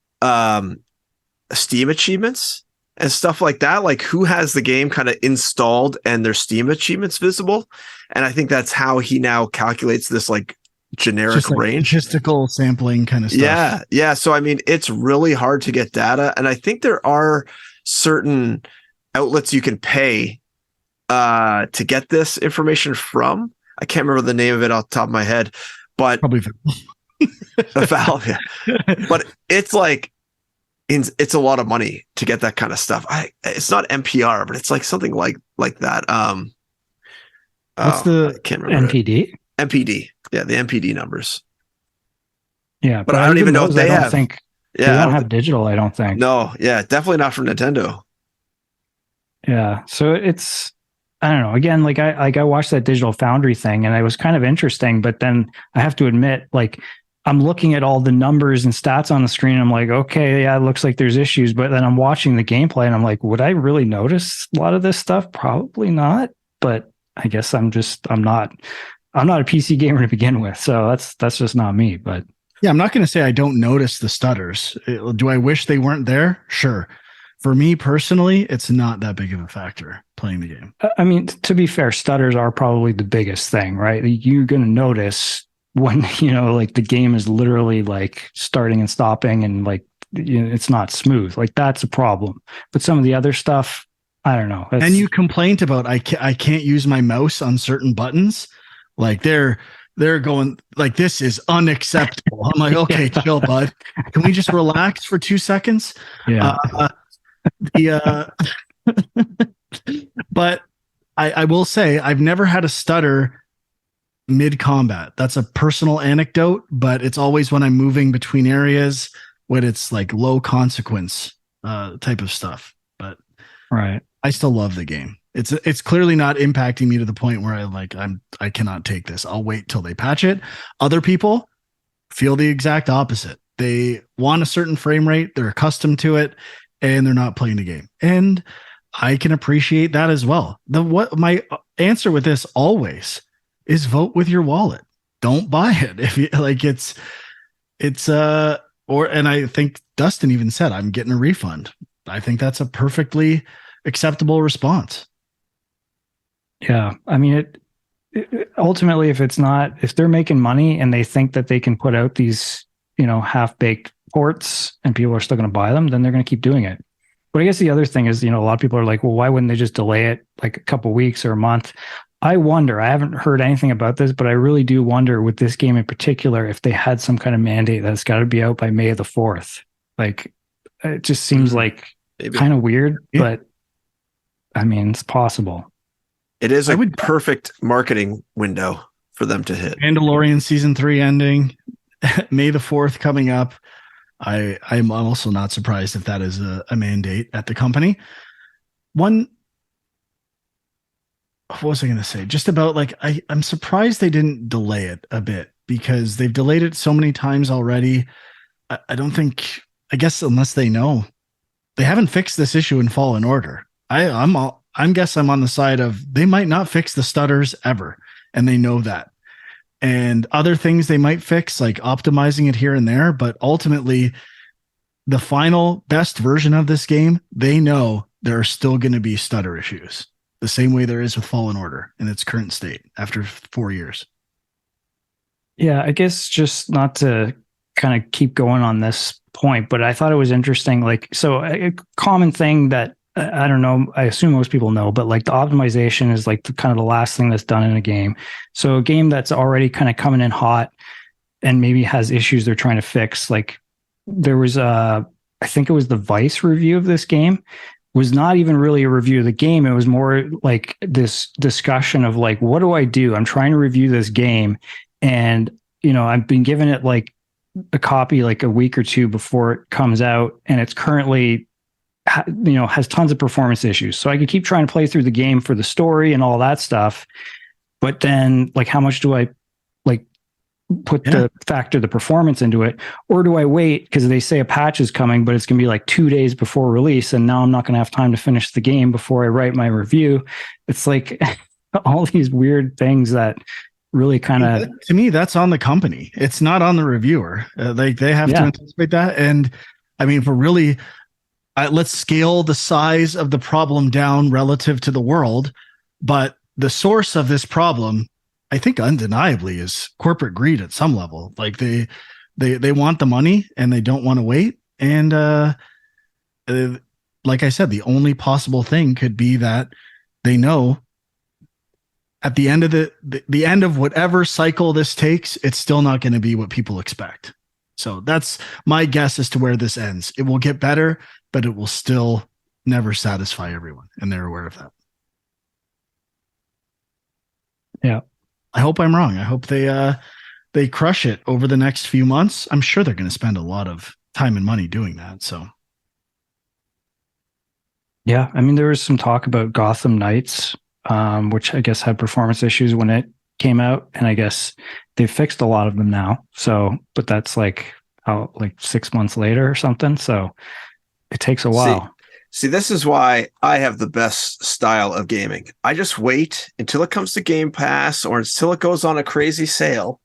[SPEAKER 3] Steam achievements and stuff like that. Like who has the game kind of installed and their Steam achievements visible. And I think that's how he now calculates this like generic range,
[SPEAKER 1] statistical sampling kind of stuff.
[SPEAKER 3] Yeah. So I mean, it's really hard to get data, and I think there are certain outlets you can pay to get this information from. I can't remember the name of it off the top of my head, but
[SPEAKER 1] probably
[SPEAKER 3] Valve. Yeah. But it's like it's a lot of money to get that kind of stuff. It's not NPR, but it's like something like that.
[SPEAKER 2] What's the NPD?
[SPEAKER 3] NPD. Yeah, the NPD numbers.
[SPEAKER 2] Yeah,
[SPEAKER 3] but I don't even know if they have.
[SPEAKER 2] They don't have digital, I don't think.
[SPEAKER 3] No, yeah, definitely not from Nintendo.
[SPEAKER 2] Yeah, so it's, I don't know. Again, like I watched that Digital Foundry thing, and it was kind of interesting. But then I have to admit, like I'm looking at all the numbers and stats on the screen. I'm like, okay, yeah, it looks like there's issues. But then I'm watching the gameplay, and I'm like, would I really notice a lot of this stuff? Probably not. But I guess I'm not a PC gamer to begin with, so that's just not me. But
[SPEAKER 1] yeah, I'm not going to say I don't notice the stutters. Do I wish they weren't there? Sure. For me personally, it's not that big of a factor playing the game.
[SPEAKER 2] I mean, to be fair, stutters are probably the biggest thing, right? You're going to notice when, like the game is literally like starting and stopping and like, it's not smooth. Like that's a problem. But some of the other stuff, I don't know.
[SPEAKER 1] And you complained about I can't use my mouse on certain buttons. Like they're going like, this is unacceptable. I'm like, okay, chill, bud. Can we just relax for 2 seconds?
[SPEAKER 2] Yeah.
[SPEAKER 1] But I will say I've never had a stutter mid combat. That's a personal anecdote, but it's always when I'm moving between areas when it's like low consequence type of stuff. But
[SPEAKER 2] right.
[SPEAKER 1] I still love the game. It's clearly not impacting me to the point where I cannot take this. I'll wait till they patch it. Other people feel the exact opposite. They want a certain frame rate, they're accustomed to it, and they're not playing the game. And I can appreciate that as well. What my answer with this always is vote with your wallet. Don't buy it. If you like and I think Dustin even said I'm getting a refund. I think that's a perfectly acceptable response.
[SPEAKER 2] Yeah. I mean, it ultimately, if they're making money and they think that they can put out these, half-baked ports and people are still going to buy them, then they're going to keep doing it. But I guess the other thing is, a lot of people are like, well, why wouldn't they just delay it like a couple weeks or a month? I wonder, I haven't heard anything about this, but I really do wonder with this game in particular, if they had some kind of mandate that it's got to be out by May the 4th. Like, it just seems like kind of weird, but I mean, it's possible.
[SPEAKER 3] It is a perfect marketing window for them to hit.
[SPEAKER 1] Mandalorian season 3 ending, May the 4th coming up. I'm also not surprised if that is a mandate at the company. What was I going to say? Just about like, I'm surprised they didn't delay it a bit, because they've delayed it so many times already. I don't think, I guess unless they know, they haven't fixed this issue in Fallen Order. I'm guess I'm on the side of they might not fix the stutters ever, and they know that. And other things they might fix, like optimizing it here and there, but ultimately the final best version of this game, they know there are still going to be stutter issues, the same way there is with Fallen Order in its current state after 4 years.
[SPEAKER 2] Yeah, I guess just not to kind of keep going on this point, but I thought it was interesting. Like, so a common thing that I don't know, I assume most people know, but like the optimization is like the kind of the last thing that's done in a game. So a game that's already kind of coming in hot and maybe has issues they're trying to fix. Like there was I think it was the Vice review of this game, was not even really a review of the game. It was more like this discussion of like, what do I do? I'm trying to review this game, and I've been given it like a copy like a week or two before it comes out, and it's currently has tons of performance issues. So I could keep trying to play through the game for the story and all that stuff, but then like, how much do I like put the performance into it, or do I wait because they say a patch is coming, but it's gonna be like 2 days before release, and now I'm not gonna have time to finish the game before I write my review. It's like all these weird things that really kind of,
[SPEAKER 1] to me, that's on the company. It's not on the reviewer. Like they have to anticipate that. And I mean, for really, let's scale the size of the problem down relative to the world. But the source of this problem, I think undeniably, is corporate greed at some level. Like they want the money and they don't want to wait. And like I said, the only possible thing could be that they know at the end of the end of whatever cycle this takes, it's still not going to be what people expect. So that's my guess as to where this ends. It will get better, but it will still never satisfy everyone, and they're aware of that.
[SPEAKER 2] Yeah.
[SPEAKER 1] I hope I'm wrong. I hope they crush it over the next few months. I'm sure they're going to spend a lot of time and money doing that. So
[SPEAKER 2] yeah, I mean, there was some talk about Gotham Knights, which I guess had performance issues when it came out, and I guess they've fixed a lot of them now. So, but that's like 6 months later or something. So it takes a while.
[SPEAKER 3] See, this is why I have the best style of gaming. I just wait until it comes to Game Pass or until it goes on a crazy sale,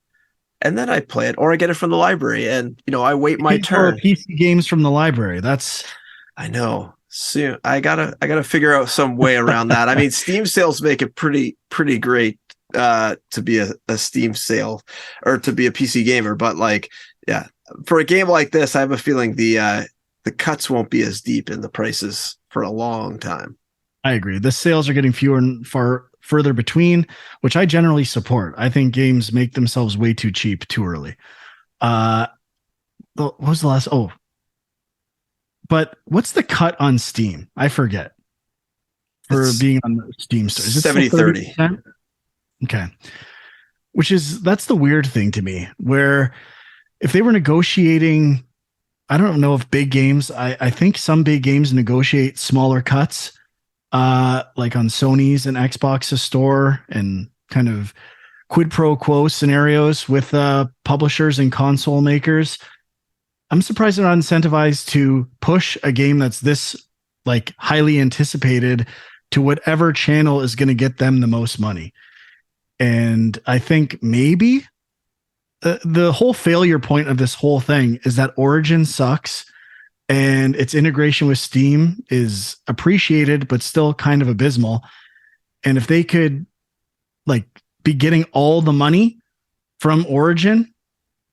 [SPEAKER 3] and then I play it, or I get it from the library, and I wait my turn.
[SPEAKER 1] PC games from the library.
[SPEAKER 3] I know. Soon I gotta figure out some way around that. I mean, Steam sales make it pretty great to be a Steam sale or to be a PC gamer, but like, yeah, for a game like this, I have a feeling the cuts won't be as deep in the prices for a long time.
[SPEAKER 1] I agree. The sales are getting fewer and further between, which I generally support. I think games make themselves way too cheap too early. What was the last? Oh, but what's the cut on Steam? I forget. For being on the Steam store. Is it
[SPEAKER 3] 70-30?
[SPEAKER 1] Okay. That's the weird thing to me, where if they were negotiating, I don't know if big games, I think some big games negotiate smaller cuts, like on Sony's and Xbox's store, and kind of quid pro quo scenarios with publishers and console makers. I'm surprised they're not incentivized to push a game that's this like highly anticipated to whatever channel is going to get them the most money. And I think maybe the whole failure point of this whole thing is that Origin sucks and its integration with Steam is appreciated, but still kind of abysmal. And if they could like be getting all the money from Origin,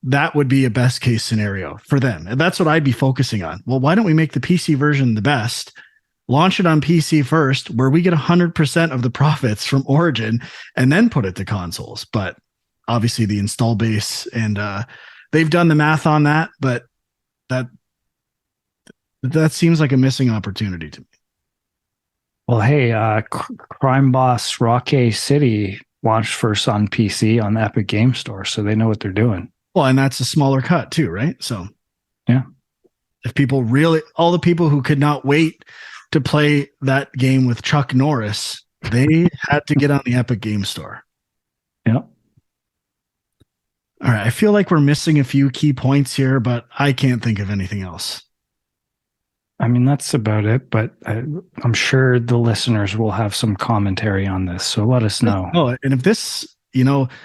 [SPEAKER 1] that would be a best case scenario for them. And that's what I'd be focusing on. Well, why don't we make the PC version the best? Launch it on PC first, where we get 100% of the profits from Origin, and then put it to consoles. But obviously, the install base and they've done the math on that, but that seems like a missing opportunity to me.
[SPEAKER 2] Well, hey, Crime Boss Rocky City launched first on PC on the Epic Game Store, so they know what they're doing.
[SPEAKER 1] Well, and that's a smaller cut too, right? So,
[SPEAKER 2] yeah.
[SPEAKER 1] If people really, all the people who could not wait to play that game with Chuck Norris, they had to get on the Epic Game Store.
[SPEAKER 2] Yeah.
[SPEAKER 1] All right. I feel like we're missing a few key points here, but I can't think of anything else.
[SPEAKER 2] I mean, that's about it, but I'm sure the listeners will have some commentary on this. So let us know.
[SPEAKER 1] Oh, and if this,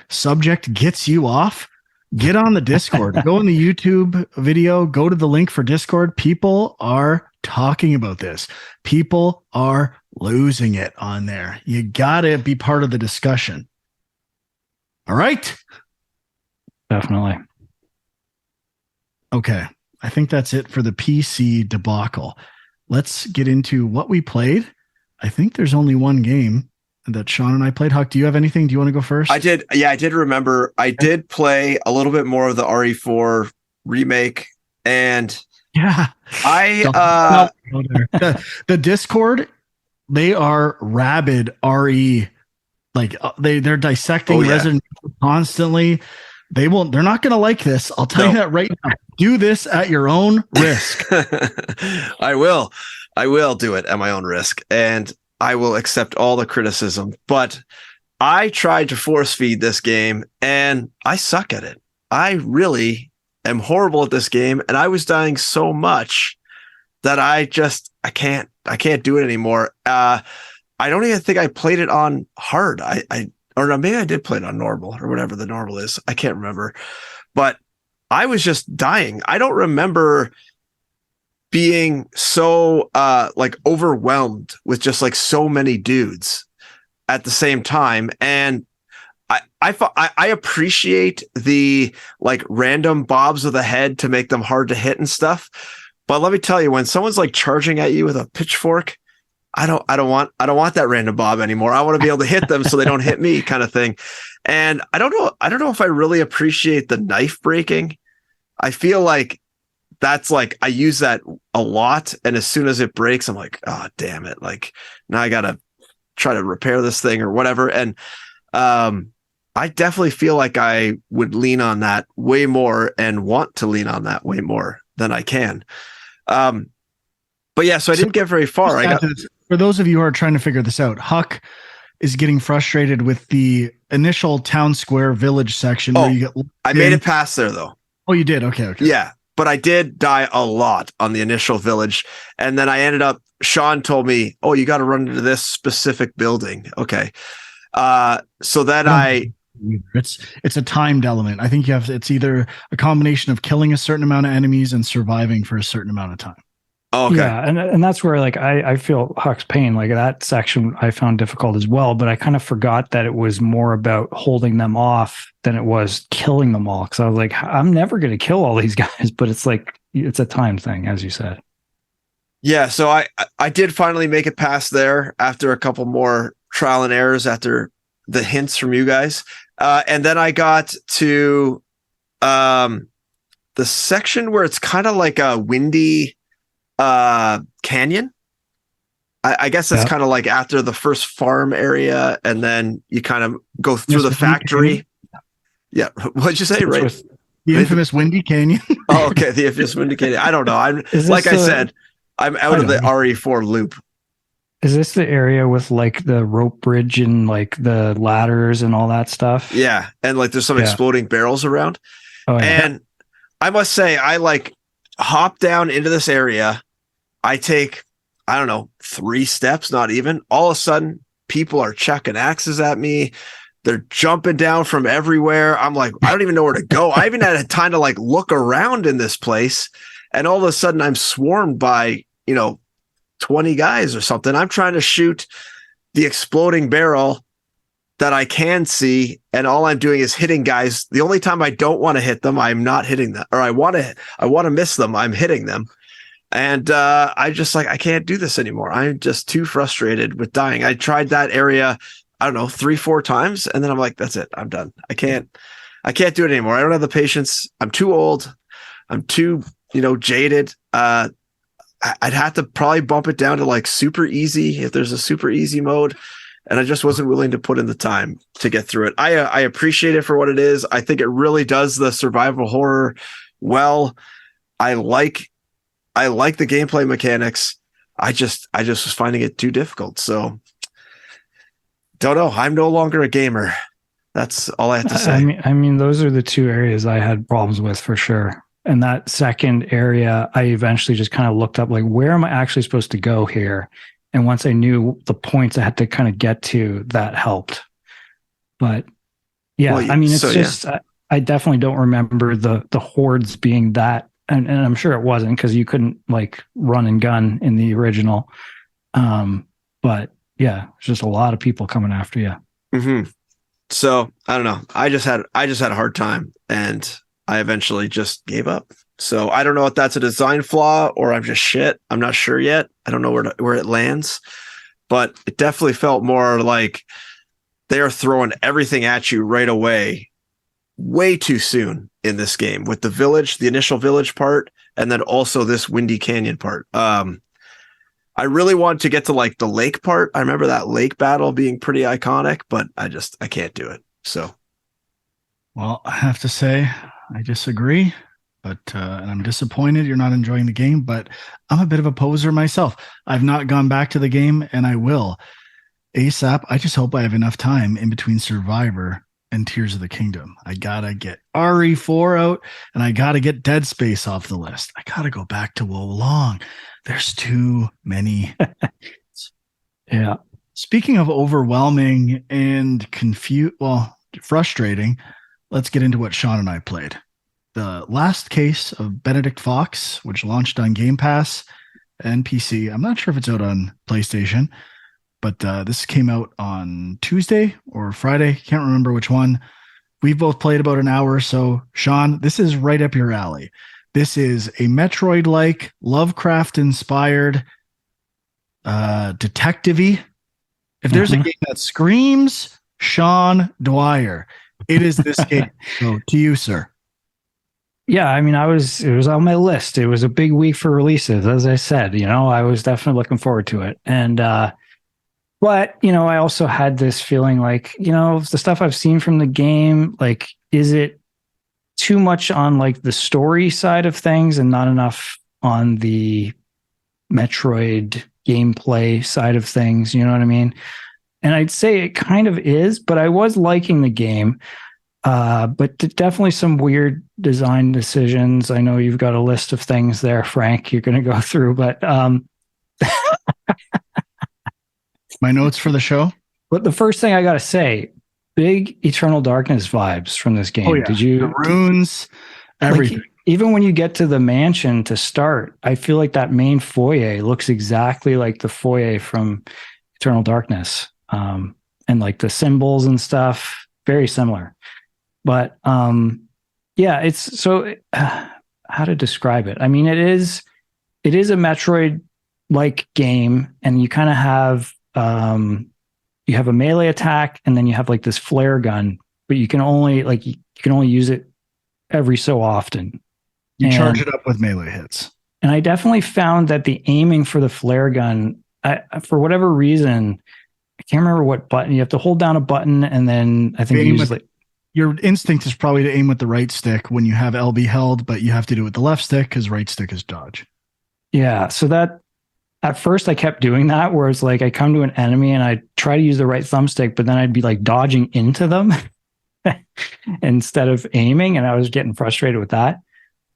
[SPEAKER 1] subject gets you off, get on the Discord, go in the YouTube video, go to the link for Discord. People are talking about this. People are losing it on there. You got to be part of the discussion. All right.
[SPEAKER 2] Definitely.
[SPEAKER 1] Okay. I think that's it for the PC debacle. Let's get into what we played. I think there's only one game that Sean and I played. Huck, do you have anything? Do you want to go first?
[SPEAKER 3] I did. Yeah, I did remember. I did play a little bit more of the RE4 remake, and
[SPEAKER 1] yeah, the Discord, they are rabid RE, like they're dissecting Resident Evil constantly. They're not going to like this. I'll tell you that right now. Do this at your own risk.
[SPEAKER 3] I will do it at my own risk, and I will accept all the criticism. But I tried to force feed this game, and I suck at it. I really am horrible at this game, and I was dying so much that I can't do it anymore. I don't even think I played it on hard. Or no, maybe I did play it on normal or whatever the normal is. I can't remember, but I was just dying. I don't remember being so like overwhelmed with just like so many dudes at the same time. And I appreciate the like random bobs of the head to make them hard to hit and stuff. But let me tell you, when someone's like charging at you with a pitchfork, I don't want that random bob anymore. I want to be able to hit them so they don't hit me, kind of thing. And I don't know if I really appreciate the knife breaking. I feel like that's like I use that a lot, and as soon as it breaks, I'm like, oh damn it! Like now I gotta try to repair this thing or whatever. And I definitely feel like I would lean on that way more and want to lean on that way more than I can. But yeah, so I didn't get very far.
[SPEAKER 1] For those of you who are trying to figure this out, Huck is getting frustrated with the initial town square village section where you get.
[SPEAKER 3] I made it past there though.
[SPEAKER 1] Oh, you did? Okay.
[SPEAKER 3] Yeah, but I did die a lot on the initial village, and then I ended up. Sean told me, "Oh, you got to run into this specific building." Okay, so then
[SPEAKER 1] it's a timed element. I think it's either a combination of killing a certain amount of enemies and surviving for a certain amount of time.
[SPEAKER 3] Oh, okay.
[SPEAKER 2] Yeah, and that's where like I feel Huck's pain. Like that section I found difficult as well, but I kind of forgot that it was more about holding them off than it was killing them all. Because I was like, I'm never going to kill all these guys, but it's like it's a time thing, as you said.
[SPEAKER 3] Yeah, so I did finally make it past there after a couple more trial and errors after the hints from you guys, and then I got to the section where it's kind of like a windy canyon. I guess that's kind of like after the first farm area, and then you kind of go through the factory. Yeah, what'd you say? Right,
[SPEAKER 1] the infamous Windy Canyon.
[SPEAKER 3] Oh, okay, the infamous Windy Canyon. I don't know. I'm like I said, I'm out of the RE4 loop.
[SPEAKER 2] Is this the area with like the rope bridge and like the ladders and all that stuff?
[SPEAKER 3] Yeah, and like there's some exploding barrels around.
[SPEAKER 2] Oh, yeah.
[SPEAKER 3] And I must say, I like hop down into this area. I take, I don't know, 3 steps, not even. All of a sudden, people are chucking axes at me. They're jumping down from everywhere. I'm like, I don't even know where to go. I even had time to like look around in this place. And all of a sudden, I'm swarmed by, 20 guys or something. I'm trying to shoot the exploding barrel. that I can see, and all I'm doing is hitting guys. The only time I don't want to hit them, I'm not hitting them, or I want to miss them, I'm hitting them. And I just like, I can't do this anymore. I'm just too frustrated with dying. I tried that area, I don't know, 3-4 times, and then I'm like, that's it. I'm done. I can't do it anymore. I don't have the patience. I'm too old. I'm too, jaded. I'd have to probably bump it down to like super easy if there's a super easy mode. And I just wasn't willing to put in the time to get through it. I appreciate it for what it is. I think it really does the survival horror well. I like the gameplay mechanics. I just was finding it too difficult. So don't know. I'm no longer a gamer. That's all I have to say.
[SPEAKER 2] I mean, those are the two areas I had problems with for sure. And that second area, I eventually just kind of looked up, like, where am I actually supposed to go here? And once I knew the points I had to kind of get to, that helped. But yeah, I mean, it's just, I definitely don't remember the hordes being that. And I'm sure it wasn't, because you couldn't like run and gun in the original. But yeah, it's just a lot of people coming after you.
[SPEAKER 3] Mm-hmm. So I don't know. I just had a hard time, and I eventually just gave up. So I don't know if that's a design flaw or I'm just shit. I'm not sure yet. I don't know where it lands, but it definitely felt more like they are throwing everything at you right away, way too soon in this game, with the initial village part, and then also this Windy Canyon part. I really wanted to get to like the lake part. I remember that lake battle being pretty iconic, but I can't do it. So,
[SPEAKER 1] well, I have to say I disagree, but and I'm disappointed you're not enjoying the game, but I'm a bit of a poser myself. I've not gone back to the game, and I will ASAP. I just hope I have enough time in between Survivor and Tears of the Kingdom. I gotta get RE4 out, and I gotta get Dead Space off the list. I gotta go back to Wo Long. There's too many.
[SPEAKER 2] Yeah.
[SPEAKER 1] Speaking of overwhelming and frustrating, let's get into what Sean and I played. The last case of Benedict Fox, which launched on Game Pass and PC. I'm not sure if it's out on PlayStation, but this came out on Tuesday or Friday. Can't remember which one. We've both played about an hour or so. Sean, this is right up your alley. This is a Metroid-like, Lovecraft-inspired, detective-y. If there's a game that screams Sean Dwyer, it is this game. So to you, sir.
[SPEAKER 2] Yeah, I mean, it was on my list. It was a big week for releases, as I said. I was definitely looking forward to it. And but I also had this feeling like, the stuff I've seen from the game, like, is it too much on like the story side of things and not enough on the Metroid gameplay side of things? You know what I mean? And I'd say it kind of is, but I was liking the game. But definitely some weird design decisions. I know you've got a list of things there, Frank, you're going to go through, but
[SPEAKER 1] my notes for the show.
[SPEAKER 2] But the first thing I got to say, big Eternal Darkness vibes from this game.
[SPEAKER 1] Oh, yeah.
[SPEAKER 2] Did you?
[SPEAKER 1] The runes, everything.
[SPEAKER 2] Like, even when you get to the mansion to start, I feel like that main foyer looks exactly like the foyer from Eternal Darkness. And like the symbols and stuff, very similar. But yeah, it's so how to describe it. I mean, it is a Metroid-like game, and you kind of have you have a melee attack, and then you have like this flare gun, but you can only use it every so often.
[SPEAKER 1] You charge it up with melee hits.
[SPEAKER 2] And I definitely found that the aiming for the flare gun, for whatever reason, I can't remember what button. You have to hold down a button, and then I think
[SPEAKER 1] your instinct is probably to aim with the right stick when you have LB held, but you have to do it with the left stick because right stick is dodge.
[SPEAKER 2] Yeah. So that at first I kept doing that, where it's like I come to an enemy and I try to use the right thumbstick, but then I'd be like dodging into them instead of aiming. And I was getting frustrated with that.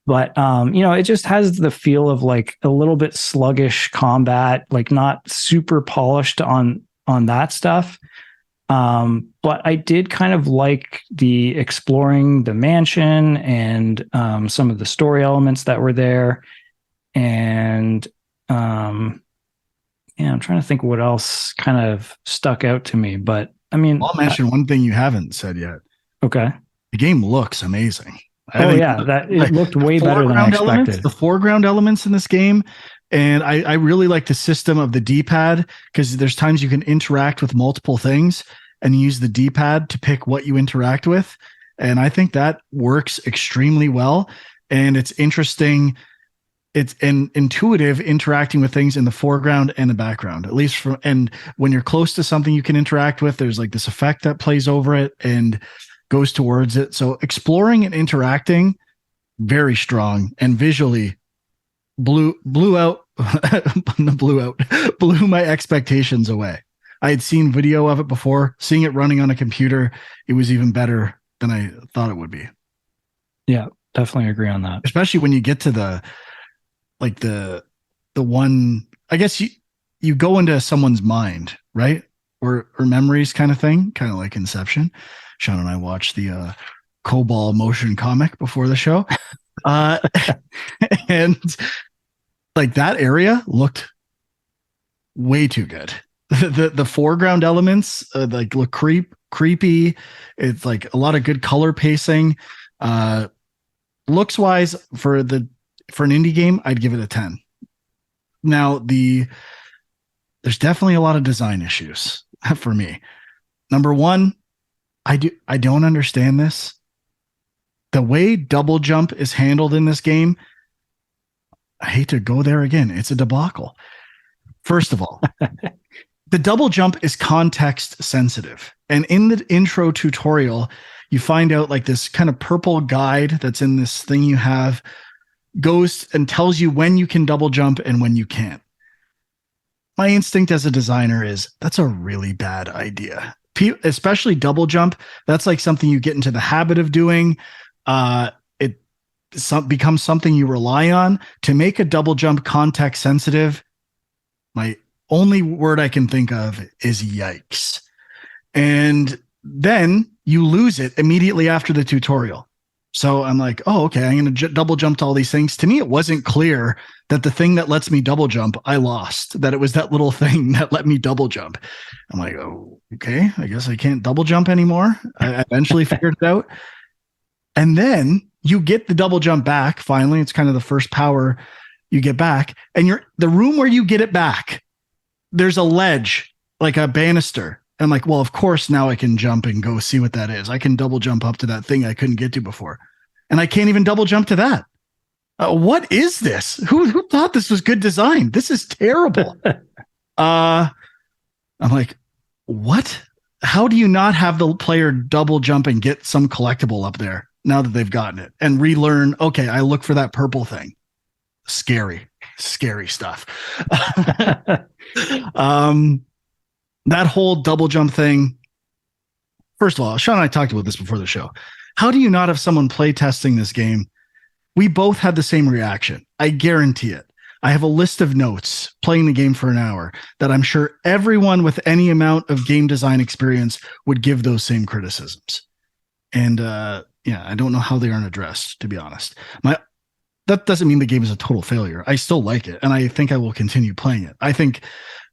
[SPEAKER 2] But, it just has the feel of like a little bit sluggish combat, like not super polished on that stuff. But I did kind of like the exploring the mansion and some of the story elements that were there. And I'm trying to think what else kind of stuck out to me. But I mean,
[SPEAKER 1] I'll mention one thing you haven't said yet.
[SPEAKER 2] okay.
[SPEAKER 1] The game looks amazing.
[SPEAKER 2] Oh yeah, that it looked way better than I expected.
[SPEAKER 1] The foreground elements in this game, and I really like the system of the D-pad, because there's times you can interact with multiple things and use the D-pad to pick what you interact with, and I think that works extremely well. And it's interesting. It's intuitive interacting with things in the foreground and the background, at least from, and when you're close to something you can interact with, there's like this effect that plays over it and goes towards it. So exploring and interacting, very strong, and visually blew my expectations away. I had seen video of it before. Seeing it running on a computer, it was even better than I thought it would be.
[SPEAKER 2] Yeah, definitely agree on that.
[SPEAKER 1] Especially when you get to the one, I guess you go into someone's mind, right? Or memories kind of thing, kind of like Inception. Sean and I watched the COBOL motion comic before the show. And like that area looked way too good. The foreground elements like look creepy. It's like a lot of good color pacing. Looks wise, for an indie game, I'd give it a 10. Now there's definitely a lot of design issues for me. Number one, I don't understand this. The way double jump is handled in this game, I hate to go there again. It's a debacle. First of all, the double jump is context sensitive. And in the intro tutorial, you find out like this kind of purple guide that's in this thing you have goes and tells you when you can double jump and when you can't. My instinct as a designer is that's a really bad idea. Especially double jump. That's like something you get into the habit of doing. It becomes something you rely on. To make a double jump context sensitive, my only word I can think of is yikes. And then you lose it immediately after the tutorial. So I'm like, oh, okay, I'm going to double jump to all these things. To me, it wasn't clear that the thing that lets me double jump, I lost, that it was that little thing that let me double jump. I'm like, oh, okay, I guess I can't double jump anymore. I eventually figured it out. And then you get the double jump back. Finally, it's kind of the first power you get back. And the room where you get it back, there's a ledge, like a banister. I'm like, well, of course, now I can jump and go see what that is. I can double jump up to that thing I couldn't get to before. And I can't even double jump to that. What is this? Who thought this was good design? This is terrible. I'm like, what? How do you not have the player double jump and get some collectible up there now that they've gotten it and relearn? Okay, I look for that purple thing. Scary stuff. That whole double jump thing. First of all, Sean and I talked about this before the show. How do you not have someone play testing this game? We both had the same reaction. I guarantee it. I have a list of notes playing the game for an hour that I'm sure everyone with any amount of game design experience would give those same criticisms. And I don't know how they aren't addressed, to be honest. That doesn't mean the game is a total failure. I still like it, and I think I will continue playing it. I think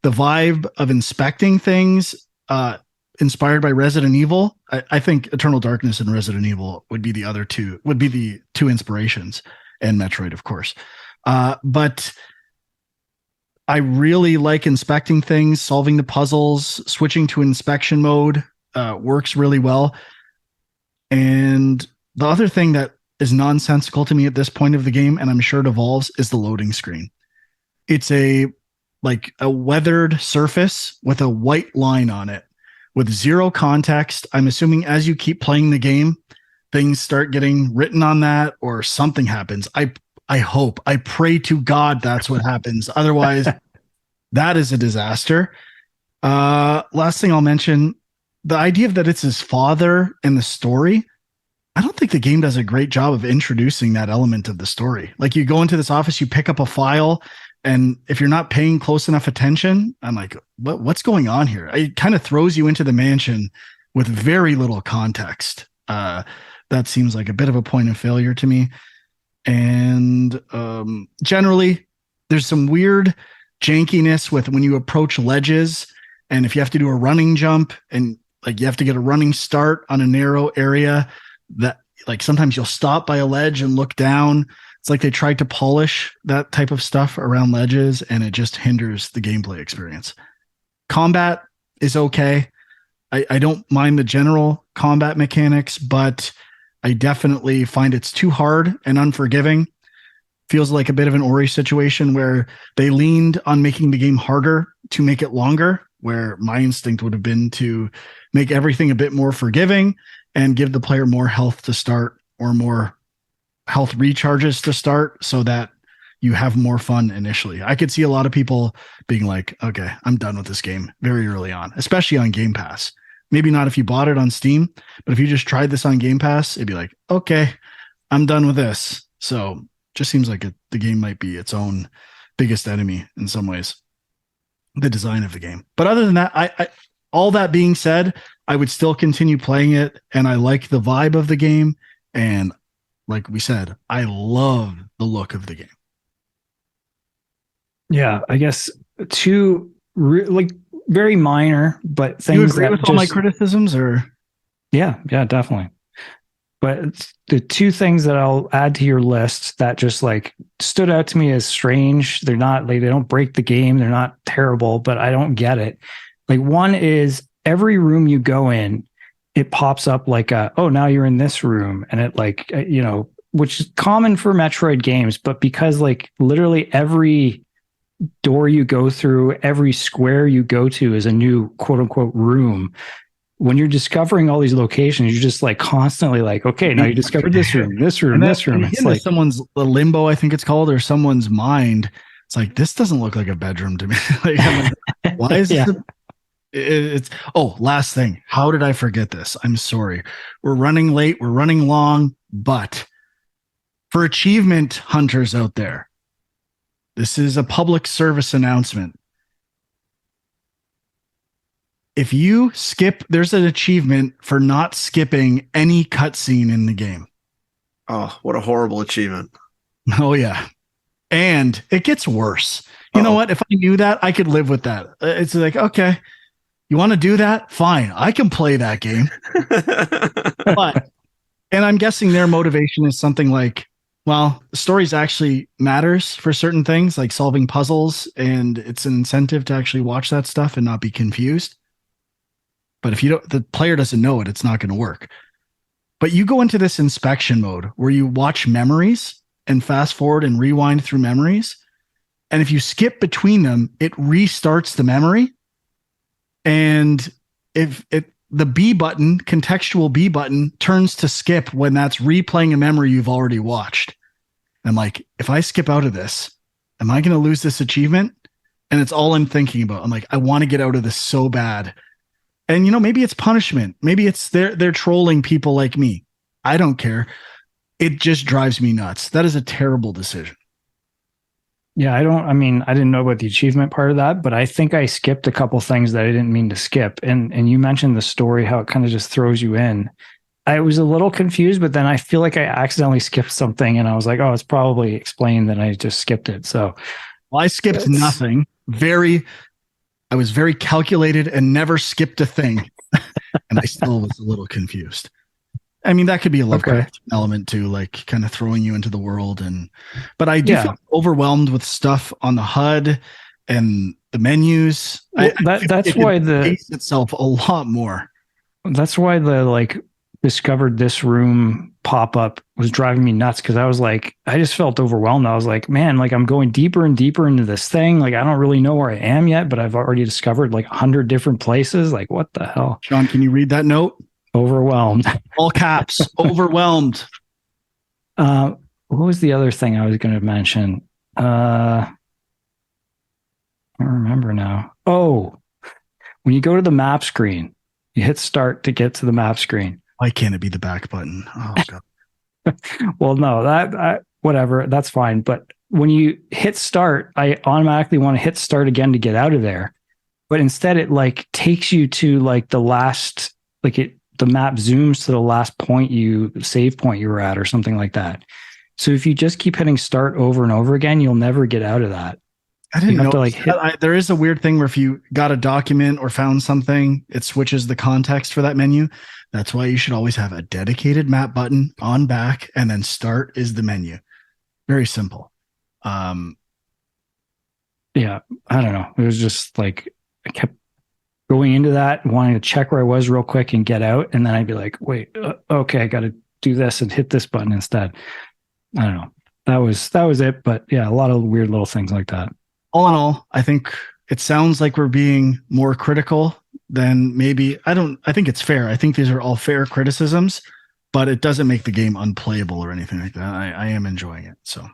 [SPEAKER 1] the vibe of inspecting things, inspired by Resident Evil, I think Eternal Darkness and Resident Evil would be the two inspirations, and Metroid, of course. But I really like inspecting things, solving the puzzles, switching to inspection mode works really well. And the other thing that is nonsensical to me at this point of the game, and I'm sure it evolves, is the loading screen. It's a weathered surface with a white line on it with zero context. I'm assuming as you keep playing the game, things start getting written on that or something happens. I hope, I pray to God that's what happens. Otherwise, that is a disaster. Last thing I'll mention, the idea that it's his father in the story, I don't think the game does a great job of introducing that element of the story. Like you go into this office, you pick up a file, and if you're not paying close enough attention, I'm like, what's going on here? It kind of throws you into the mansion with very little context. That seems like a bit of a point of failure to me. And generally, there's some weird jankiness with when you approach ledges, and if you have to do a running jump and like you have to get a running start on a narrow area that like sometimes you'll stop by a ledge and look down. It's like they tried to polish that type of stuff around ledges and it just hinders the gameplay experience. Combat is okay. I don't mind the general combat mechanics, but I definitely find it's too hard and unforgiving. Feels like a bit of an Ori situation where they leaned on making the game harder to make it longer, where my instinct would have been to make everything a bit more forgiving and give the player more health to start or more health recharges to start so that you have more fun initially. I could see a lot of people being like, okay, I'm done with this game very early on, especially on Game Pass. Maybe not if you bought it on Steam, but if you just tried this on Game Pass, it'd be like, okay, I'm done with this. So just seems like the game might be its own biggest enemy in some ways, the design of the game. But other than that, I all that being said, I would still continue playing it, and I like the vibe of the game. And like we said, I love the look of the game.
[SPEAKER 2] Yeah, I guess two like very minor, but things
[SPEAKER 1] you agree
[SPEAKER 2] that
[SPEAKER 1] with all my criticisms, or
[SPEAKER 2] yeah, definitely. But it's the two things that I'll add to your list that just like stood out to me as strange. They're not like they don't break the game. They're not terrible, but I don't get it. Like one is every room you go in, it pops up like oh, now you're in this room, and it like which is common for Metroid games, but because like literally every door you go through, every square you go to is a new quote unquote room. When you're discovering all these locations, you're just like constantly like, okay, now you discovered this room, this room, this room. It's like
[SPEAKER 1] someone's limbo, I think it's called, or someone's mind. It's like, this doesn't look like a bedroom to me. Like, why is this? It's last thing. How did I forget this? I'm sorry. We're running late. We're running long, but for achievement hunters out there, this is a public service announcement. If you skip, there's an achievement for not skipping any cutscene in the game.
[SPEAKER 3] Oh, what a horrible achievement.
[SPEAKER 1] Oh, yeah. And it gets worse. You know what? If I knew that, I could live with that. It's like, okay, you want to do that? Fine. I can play that game. And I'm guessing their motivation is something like, well, the stories actually matters for certain things, like solving puzzles, and it's an incentive to actually watch that stuff and not be confused. But if the player doesn't know it, it's not going to work. But you go into this inspection mode where you watch memories and fast forward and rewind through memories. And if you skip between them, it restarts the memory. And if the B button, contextual B button, turns to skip when that's replaying a memory you've already watched. And I'm like, if I skip out of this, am I going to lose this achievement? And it's all I'm thinking about. I'm like, I want to get out of this so bad. And, maybe it's punishment. Maybe it's they're trolling people like me. I don't care. It just drives me nuts. That is a terrible decision.
[SPEAKER 2] Yeah, I didn't know about the achievement part of that, but I think I skipped a couple things that I didn't mean to skip. And you mentioned the story, how it kind of just throws you in. I was a little confused, but then I feel like I accidentally skipped something and I was like, oh, it's probably explained that I just skipped it. So
[SPEAKER 1] I skipped nothing. I was very calculated and never skipped a thing. And I still was a little confused. I mean, that could be a Lovecraft element too, like kind of throwing you into the world. But I do feel overwhelmed with stuff on the HUD and the menus.
[SPEAKER 2] Well, that's why the
[SPEAKER 1] pace itself a lot more.
[SPEAKER 2] That's why the like discovered this room pop up was driving me nuts, because I was like, I just felt overwhelmed. I was like, man, like I'm going deeper and deeper into this thing. Like I don't really know where I am yet, but I've already discovered like 100 different places. Like what the hell?
[SPEAKER 1] Sean, can you read that note?
[SPEAKER 2] Overwhelmed.
[SPEAKER 1] All caps. Overwhelmed.
[SPEAKER 2] What was the other thing I was going to mention? I don't remember now. Oh, when you go to the map screen, you hit start to get to the map screen.
[SPEAKER 1] Why can't it be the back button? Oh, God.
[SPEAKER 2] Well, no, whatever. That's fine. But when you hit start, I automatically want to hit start again to get out of there. But instead it like takes you to like the last, the map zooms to the last save point you were at or something like that. So if you just keep hitting start over and over again, you'll never get out of that.
[SPEAKER 1] I didn't
[SPEAKER 2] You have
[SPEAKER 1] know
[SPEAKER 2] to, like, hit.
[SPEAKER 1] there is a weird thing where if you got a document or found something, it switches the context for that menu. That's why you should always have a dedicated map button on back, and then start is the menu. Very simple.
[SPEAKER 2] Yeah, I don't know. It was just like I kept going into that, wanting to check where I was real quick and get out, and then I'd be like, "Wait, okay, I got to do this and hit this button instead." I don't know. That was it. But yeah, a lot of weird little things like that.
[SPEAKER 1] All in all, I think it sounds like we're being more critical than maybe. I think it's fair. I think these are all fair criticisms, but it doesn't make the game unplayable or anything like that. I am enjoying it. So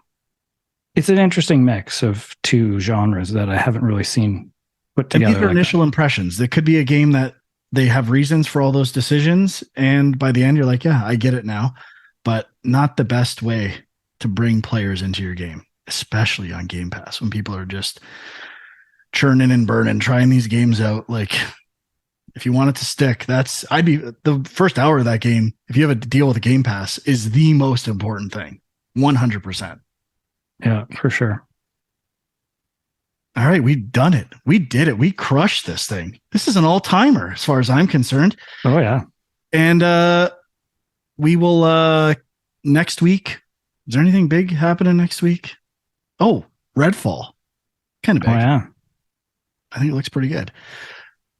[SPEAKER 2] It's an interesting mix of two genres that I haven't really seen put
[SPEAKER 1] and
[SPEAKER 2] together.
[SPEAKER 1] these are
[SPEAKER 2] like
[SPEAKER 1] initial impressions. There could be a game that they have reasons for all those decisions, and by the end, you're like, yeah, I get it now, but not the best way to bring players into your game, especially on Game Pass when people are just churning and burning, trying these games out. Like, if you want it to stick, I'd be the first hour of that game. If you have a deal with a Game Pass, is the most important thing, 100%.
[SPEAKER 2] Yeah, for sure.
[SPEAKER 1] All right, we've done it. We did it. We crushed this thing. This is an all-timer as far as I'm concerned.
[SPEAKER 2] Oh yeah.
[SPEAKER 1] And we will next week. Is there anything big happening next week? Oh, Redfall. Kind of big.
[SPEAKER 2] Oh yeah.
[SPEAKER 1] I think it looks pretty good.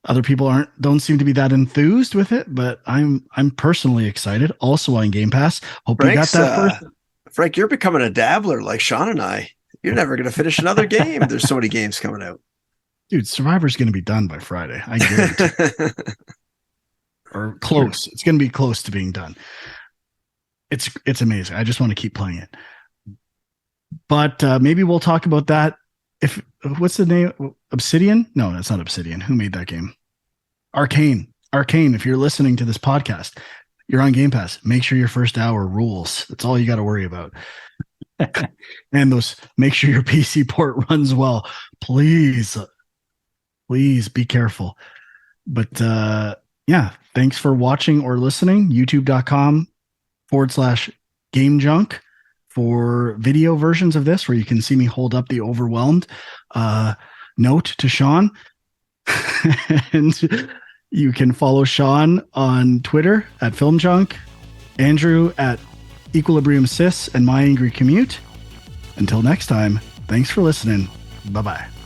[SPEAKER 1] Other people don't seem to be that enthused with it, but I'm personally excited. Also on Game Pass. Hope you got that first.
[SPEAKER 3] Frank, you're becoming a dabbler like Sean and I. You're never going to finish another game. There's so many games coming out.
[SPEAKER 1] Dude, Survivor's going to be done by Friday. I guarantee. Or close. It's going to be close to being done. It's amazing. I just want to keep playing it. But maybe we'll talk about that. What's the name? Obsidian? No, that's not Obsidian. Who made that game? Arcane. If you're listening to this podcast, you're on Game Pass. Make sure your first hour rules. That's all you got to worry about. And make sure your PC port runs well. Please be careful. But yeah, thanks for watching or listening. YouTube.com/Game Junk for video versions of this, where you can see me hold up the overwhelmed note to Sean. And you can follow Sean on Twitter at FilmJunk, Andrew at Equilibrium Sis, and My Angry Commute. Until next time, thanks for listening. Bye-bye.